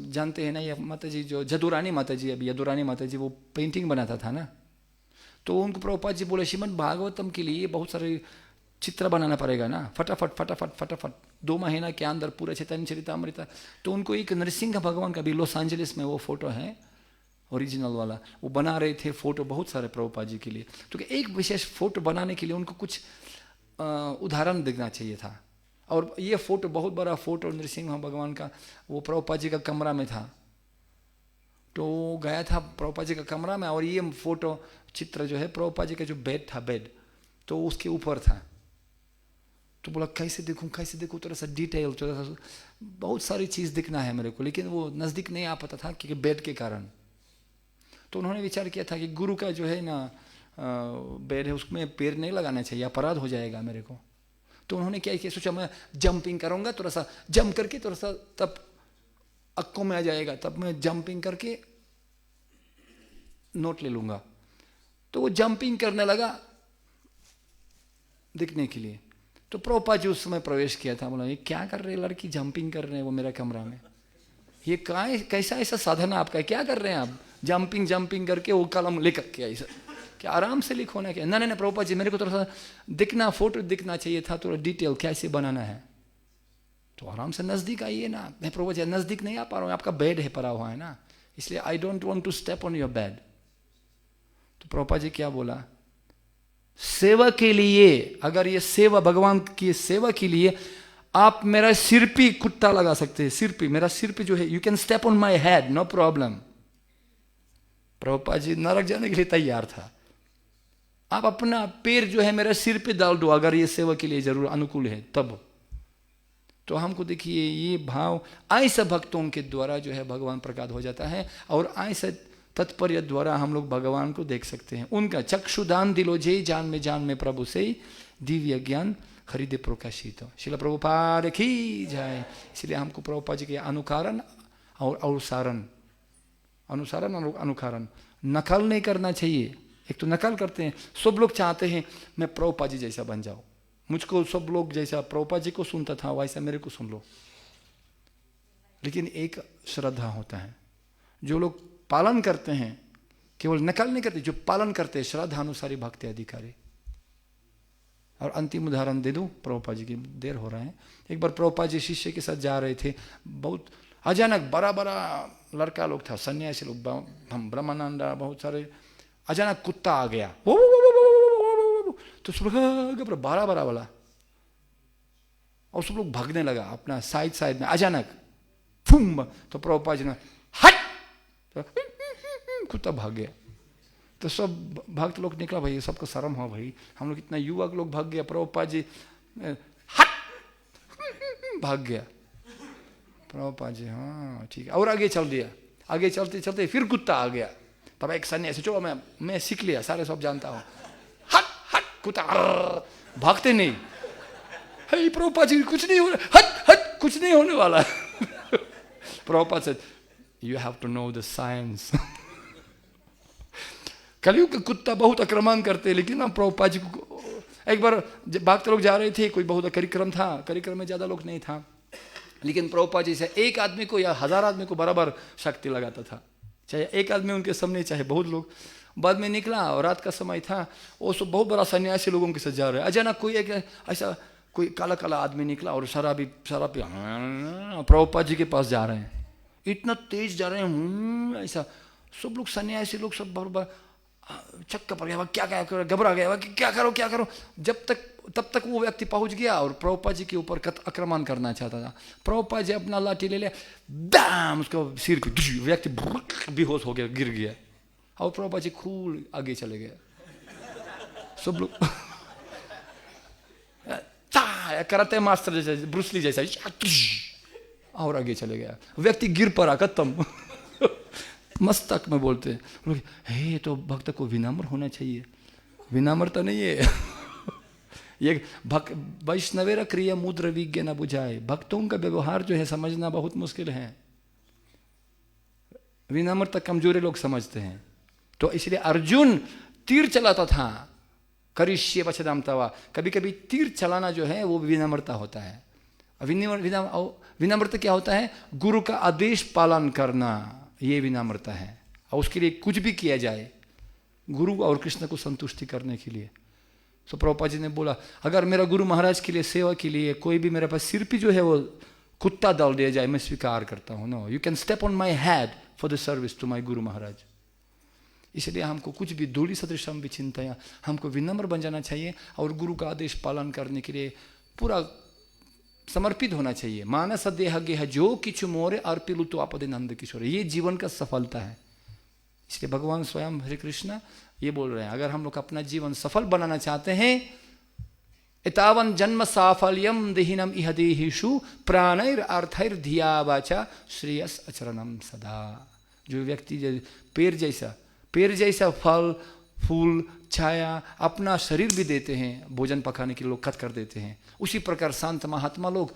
जानते हैं ना, ये माता जी जो जदुरानी माता जी, अभी यदुरानी माता जी वो पेंटिंग बनाता था ना, तो उनको प्रभुपाद जी बोले श्रीमद् भागवतम के लिए बहुत सारे चित्र बनाना पड़ेगा ना, फटाफट फटाफट फटाफट 2 महीना के अंदर पूरा चैतन्य चरितामृत. तो उनको एक नरसिंह भगवान का भी लॉस एंजलिस में वो फोटो है ओरिजिनल वाला, वो बना रहे थे फोटो बहुत सारे प्रभुपाद जी के लिए. तो एक विशेष फोटो बनाने के लिए उनको कुछ उदाहरण देखना चाहिए था. और ये फोटो बहुत बड़ा फोटो नरसिंह भगवान का वो प्रभुपाद जी का कमरा में था. तो गया था प्रभुपाद जी का कमरा में, और ये फोटो चित्र जो है प्रभुपाद जी का जो बेड था, बेड तो उसके ऊपर था. तो बोला कैसे देखूं थोड़ा सा डिटेल, थोड़ा सा बहुत सारी चीज़ दिखना है मेरे को, लेकिन वो नज़दीक नहीं आ पाता था क्योंकि बेड के कारण. तो उन्होंने विचार किया था कि गुरु का जो है ना बेड है उसमें पैर नहीं लगाना चाहिए, अपराध हो जाएगा मेरे को. तो उन्होंने क्या किया, सोचा मैं जंपिंग करूँगा, थोड़ा सा जंप करके थोड़ा सा तब अक्कों में आ जाएगा, तब मैं जंपिंग करके नोट ले लूँगा. तो वो जंपिंग करने लगा दिखने के लिए. तो प्रभुपाद जी उस समय प्रवेश किया था. बोला ये क्या कर रहे लड़की, जंपिंग कर रहे हैं वो मेरा कमरा में, ये कैसा ऐसा साधना आपका, क्या कर रहे हैं आप, जंपिंग करके वो कलम लेकर के ऐसा क्या आराम से लिखो ना. क्या नहीं प्रभुपाद जी मेरे को थोड़ा सा दिखना, फोटो दिखना चाहिए था, थोड़ा डिटेल कैसे बनाना है. तो आराम से नज़दीक आइए ना. मैं प्रभुपाद जी नज़दीक नहीं आ पा रहा हूँ, आपका बेड है पड़ा हुआ है ना, इसलिए I don't want to step on your bed. तो प्रभुपाद जी क्या बोला, सेवा के लिए, अगर ये सेवा भगवान की सेवा के लिए आप मेरा सिर पे कुत्ता लगा सकते हैं, सिर पे, मेरा सिर पे जो है, you can step on my head, no problem. Prabhupada ji नरक जाने के लिए तैयार था. आप अपना पैर जो है मेरा सिर पे डाल दो अगर ये सेवा के लिए जरूर अनुकूल है तब. तो हमको देखिए ये भाव ऐसा भक्तों के द्वारा जो है भगवान प्रकट हो जाता है, और ऐसा तत्पर्य द्वारा हम लोग भगवान को देख सकते हैं. उनका चक्षुदान दिलो जय, जान में प्रभु से दिव्य ज्ञान खरीदे प्रकाशित. श्रील प्रभुपाद की जय. इसलिए हमको प्रभुपाद जी के अनुसारण और अनुखारण नकल नहीं करना चाहिए। एक तो नकल करते हैं, सब लोग चाहते हैं मैं प्रभुपाद जी जैसा बन जाऊं, मुझको सब लोग जैसा प्रभुपाद जी को सुनता था वैसा मेरे को सुन लो। लेकिन एक श्रद्धा होता है, जो लोग पालन करते हैं, केवल नकल नहीं करते, जो पालन करते हैं श्रद्धानुसारी भक्ति अधिकारी। और अंतिम उदाहरण दे दूं, प्रभुपाद जी की देर हो रहा है। एक बार प्रभुपाद जी शिष्य के साथ जा रहे थे, बहुत अचानक बड़ा बड़ा लड़का लोग था, सन्यासी लोग, हम ब्रह्मानंदा, बहुत सारे, अचानक कुत्ता आ गया, तो सब लोग बड़ा बड़ा वाला, और सब लोग भागने लगा अपना साइड साइड में, अचानक फूम, तो प्रभुपाद जी ने हट, तो कुत्ता भाग गया। तो सब भक्त लोग निकला, भाई सबको शर्म हो भाई, हम लोग इतना युवक लोग भाग गया, प्रभुपाद जी हट भाग गया। प्रभुपाद जी हाँ ठीक है, और आगे चल दिया, आगे चलते चलते फिर कुत्ता आ गया। तब एक सन्यासी, चलो मैं सीख लिया, सारे सब जानता हूँ, हट हट कुत्ता, भागते नहीं, हे प्रभुपाद जी कुछ नहीं हो रहा, हट हट कुछ नहीं होने वाला। प्रभुपाद से you have to know the science. कलयुग के कुत्ता बहुत आक्रमण करते, लेकिन हम प्रभुपाद जी को, एक बार भक्त लोग जा रहे थे, कोई बहुत कार्यक्रम था, कार्यक्रम में ज्यादा लोग नहीं था, लेकिन प्रभुपाद जी से एक आदमी को या 1000 आदमी को बराबर शक्ति लगाता था, चाहे एक आदमी उनके सामने चाहे बहुत लोग। बाद में निकला और रात का समय था, वो सब बहुत बड़ा सन्यासी लोगों के साथ जा रहे हैं, अचानक कोई एक ऐसा कोई काला काला आदमी निकला और शराबी प्रभुपाद जी के पास जा रहे हैं, इतना तेज जा रहे हैं, ऐसा सब लोग सन्यासी लोग सब बराबर चक्कर पड़ गया, क्या क्या करो, घबरा गया, क्या करो क्या करो। तब तक वो व्यक्ति पहुंच गया और प्रभुपाद जी के ऊपर आक्रमण करना चाहता था। प्रभुपाद जी अपना लाठी ले लिया, बैम उसको सिर पे, व्यक्ति बेहोश हो गया, गिर गया, और प्रभुपाद जी खूब आगे चले गए। सब लोग कराते मास्टर जैसे, ब्रूसली जैसा, और आगे चले गया, व्यक्ति गिर पड़ा, खत्म। मस्तक में बोलते हैं, हे तो भक्त को विनम्र होना चाहिए, विनम्रता नहीं है। ये वैष्णवेर क्रिया मुद्र विज्ञ न बुझाए, भक्तों का व्यवहार जो है समझना बहुत मुश्किल है, विनम्रता कमजोरी लोग समझते हैं। तो इसलिए अर्जुन तीर चलाता था, करिष्ये वचनम तवा, कभी कभी तीर चलाना जो है वो विनम्रता होता है। विनम्रता क्या होता है? गुरु का आदेश पालन करना, ये विनम्रता है, और उसके लिए कुछ भी किया जाए गुरु और कृष्ण को संतुष्टि करने के लिए। तो प्रभुपाद जी ने बोला, अगर मेरा गुरु महाराज के लिए सेवा के लिए कोई भी मेरे पास सिर पे जो है वो कुत्ता डाल दिया जाए, मैं स्वीकार करता हूँ। No, you can step on my head for the service to my guru Maharaj. इसलिए हमको कुछ भी दूरी सदृशम भी चिंता, हमको विनम्र बन जाना चाहिए और गुरु का आदेश पालन करने के लिए पूरा समर्पित होना चाहिए। मानस देह गेह जो किछु मोरे अर्पिलु तो आपदे नंद किशोर, ये जीवन का सफलता है। इसलिए भगवान स्वयं हरे कृष्ण ये बोल रहे हैं, अगर हम लोग अपना जीवन सफल बनाना चाहते हैं, एतावन जन्म साफल्यम देहिनम इह देहिषु प्राणैर अर्थैर धिया वाचा श्रेयस अचरणम सदा। जो व्यक्ति पेड़ जैसा फल फूल छाया अपना शरीर भी देते हैं, भोजन पकाने के लिए लोग खत कर देते हैं, उसी प्रकार संत महात्मा लोग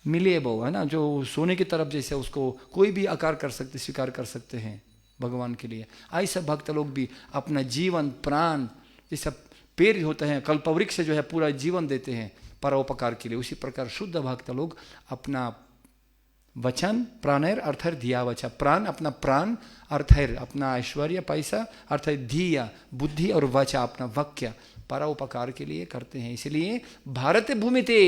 मिले वो है ना, जो सोने की तरफ जैसे उसको कोई भी आकार कर सकते, स्वीकार कर सकते हैं भगवान के लिए। ऐसा भक्त लोग भी अपना जीवन प्राण जैसा पेड़ होते हैं, कल्पवृक्ष जो है पूरा जीवन देते हैं परोपकार के लिए, उसी प्रकार शुद्ध भक्त लोग अपना वचन प्राणैर अर्थैर धिया वचा, प्राण अपना प्राण, अर्थैर अपना ऐश्वर्य पैसा, अर्थैर धिया बुद्धि और वचा अपना वाक्य परोपकार के लिए करते हैं। इसलिए भारत भूमि ते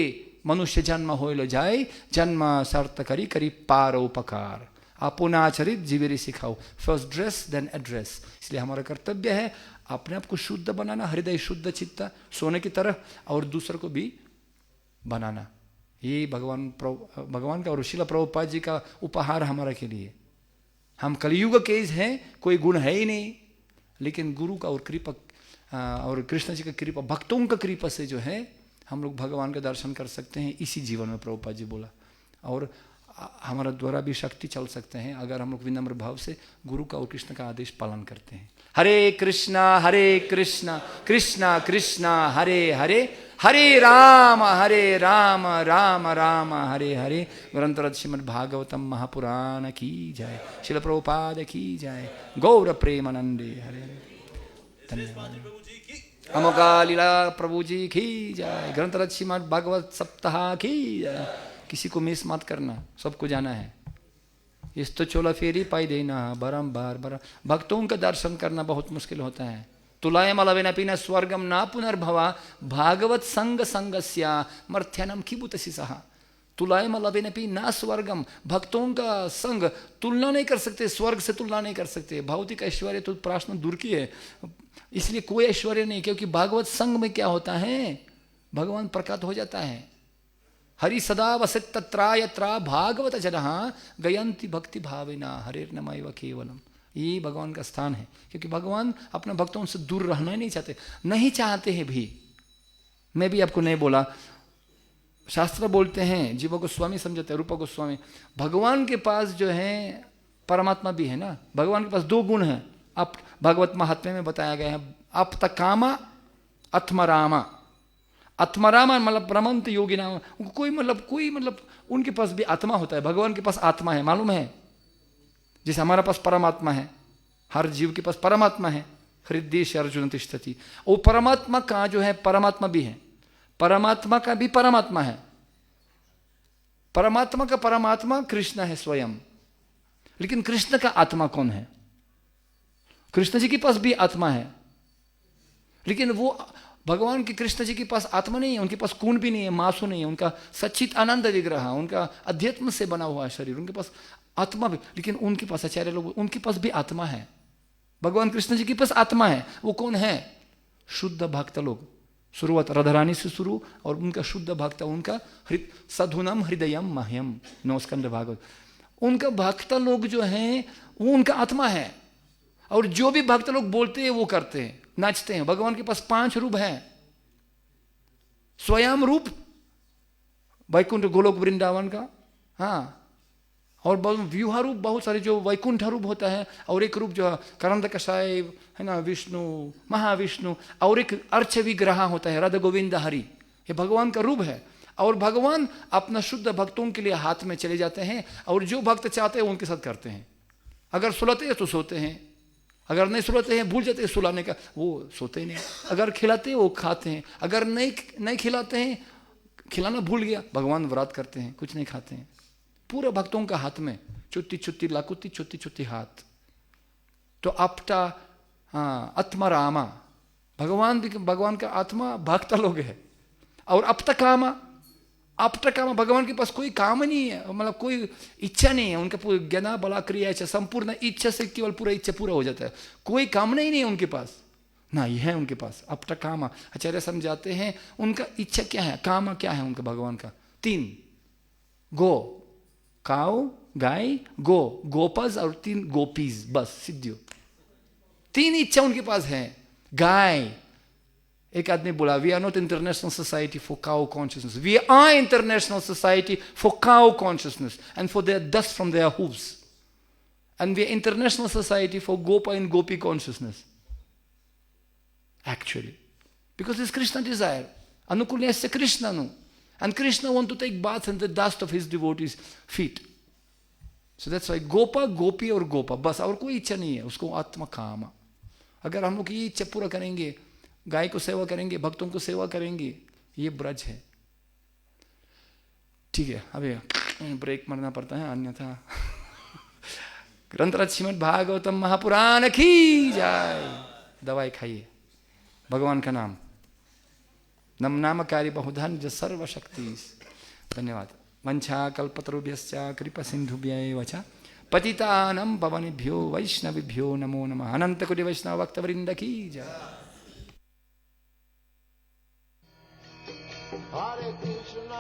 मनुष्य जन्म होइल जाए, जन्म सर्त करी करी पारोपकार, अपुनाचरित जीवेरी सिखाओ, फर्स्ट ड्रेस देन एड्रेस। इसलिए हमारा कर्तव्य है अपने आप को शुद्ध बनाना, हृदय शुद्ध चित्त सोने की तरह, और दूसरों को भी बनाना। ये भगवान का और शिला प्रभुपाद जी का उपहार हमारा के लिए। हम कलयुग के हैं, कोई गुण है ही नहीं, लेकिन गुरु का और कृपा और कृष्ण जी का कृपा, भक्तों का कृपा से जो है हम लोग भगवान का दर्शन कर सकते हैं इसी जीवन में, प्रभुपाद जी बोला। और हमारा द्वारा भी शक्ति चल सकते हैं अगर हम लोग विनम्र भाव से गुरु का और कृष्ण का आदेश पालन करते हैं। हरे कृष्णा कृष्णा कृष्णा हरे हरे, हरे राम राम राम हरे हरे। ग्रंथ श्रीमद् भागवतम महापुराण की जय। शिल प्रभुपाद की जय। गौर प्रेमानंदे हरे हरे। धन्यवाद। अमोघा लीला प्रभु जी की जय। ग्रंथ श्रीमद् भागवत सप्ताह की जय। किसी को मिस मत करना, सबको जाना है। इस तो चोला फेरी पाई देना बारंबार बार। भक्तों का दर्शन करना बहुत मुश्किल होता है। तुलायम अलवेन पीना स्वर्गम ना पुनर्भवा भागवत संग संगस्या मर्थ्यानम किबुतसी सहा। तुलायम अलवेन पी ना स्वर्गम, भक्तों का संग तुलना नहीं कर सकते, स्वर्ग से तुलना नहीं कर सकते। भौतिक ऐश्वर्य तो प्रश्न दूर की है, इसलिए कोई ऐश्वर्य नहीं, क्योंकि भागवत संग में क्या होता है, भगवान प्रकट हो जाता है। हरि सदा वसत तत्रा यत्रा भागवत जनः गयंती भक्ति भाविना हरेर्नमैव केवलम। ये भगवान का स्थान है, क्योंकि भगवान अपने भक्तों से दूर रहना ही नहीं चाहते हैं भी। मैं भी आपको नहीं बोला, शास्त्र बोलते हैं, जीव गोस्वामी समझाते हैं, रूप गोस्वामी, भगवान के पास जो है परमात्मा भी है ना, भगवान के पास दो गुण हैं। अब भगवत महात्म्य में बताया गया है, अप्तकामा अथमरामा। आत्मारामा मतलब परमंत योगी नाम, कोई मतलब उनके पास भी आत्मा होता है। भगवान के पास आत्मा है, मालूम है, जैसे हमारे पास परमात्मा है, हर जीव के पास परमात्मा है। हृदय से अर्जुन तिष्ठति, वो परमात्मा का जो है परमात्मा भी है, परमात्मा का भी परमात्मा है। परमात्मा का परमात्मा कृष्ण है स्वयं, लेकिन कृष्ण का आत्मा कौन है? कृष्ण जी के पास भी आत्मा है, लेकिन वो भगवान के कृष्ण जी के पास आत्मा नहीं है, उनके पास खून भी नहीं है, मांसू नहीं है, उनका सच्चित आनंद विग्रह, उनका अध्यात्म से बना हुआ शरीर, उनके पास आत्मा भी, लेकिन उनके पास आचार्य लोग, उनके पास भी आत्मा है। भगवान कृष्ण जी के पास आत्मा है, वो कौन है? शुद्ध भक्त लोग। शुरुआत राधारानी से शुरू, और उनका शुद्ध भक्त, उनका सधुनम हृदयम मह्यम, 9 स्कंद भागवत। उनका भक्त लोग जो हैं वो उनका आत्मा है, और जो भी भक्त लोग बोलते हैं वो करते हैं, नाचते हैं। भगवान के पास 5 रूप हैं। स्वयं रूप वैकुंठ गोलोक वृंदावन का, हाँ, और व्यूहा रूप बहुत सारे जो वैकुंठ रूप होता है, और एक रूप जो करंद कषाय है ना, विष्णु महाविष्णु, और एक अर्च विग्रह होता है राधा गोविंद हरि, ये भगवान का रूप है। और भगवान अपना शुद्ध भक्तों के लिए हाथ में चले जाते हैं, और जो भक्त चाहते हैं उनके साथ करते हैं। अगर सुलाते हैं तो सोते हैं, अगर नहीं सुलाते हैं, भूल जाते हैं सुलाने का, वो सोते ही नहीं। अगर खिलाते हैं वो खाते हैं, अगर नहीं खिलाते हैं, खिलाना भूल गया, भगवान व्रत करते हैं, कुछ नहीं खाते हैं। पूरे भक्तों का हाथ में चुत्ती चुत्ती लाकुत्ती चुत्ती चुत्ती हाथ। तो अपटा, हाँ, आत्मारामा, भगवान का आत्मा भक्त लोग है। और अपतकामा, अपतकामा, भगवान के पास कोई काम नहीं है, मतलब कोई इच्छा नहीं है, उनका पूरा ज्ञान बला क्रिया इच्छा, संपूर्ण इच्छा से केवल पूरा इच्छा पूरा हो जाता है, कोई काम नहीं है उनके पास ना, ये है उनके पास अपतकामा। आचार्य समझाते हैं उनका इच्छा क्या है, काम क्या है उनका भगवान का? 3, गो, काउ, गाय, गो, गोपज, और 3 गोपीज, बस सिद्धियों। 3 इच्छा उनके पास है। गाय, एक आदमी बोला, we are not international society for cow consciousness, we are international society for cow consciousness and for their dust from their hooves, and we are international society for gopa and gopi consciousness actually, because it's Krishna desire. Anukulyasya Krishnanu, and Krishna want to take bath in the dust of his devotees' feet. So that's why गोपा, गोपी और गोपा, बस, और कोई इच्छा नहीं है उसको, आत्मा काम। अगर हम लोग ये इच्छा पूरा करेंगे, गाय को सेवा करेंगे, भक्तों को सेवा करेंगे, ये ब्रज है। ठीक है, अभी ब्रेक मारना पड़ता है, अन्यथा ग्रंथ श्रीमद् भागवतम महापुराण की जय। दवाई खाइए, भगवान का नाम, नम नामकारी बहुधन ज सर्वशक्ति। धन्यवाद। वंशा कल्पतरुभ्यश्च कृपा सिंधुभ्यैव च पतितानां पावनेभ्यो वैष्णवेभ्यो नमो नमः। अनंत कोटि वैष्णव भक्तवृंद की जय। Hare Krishna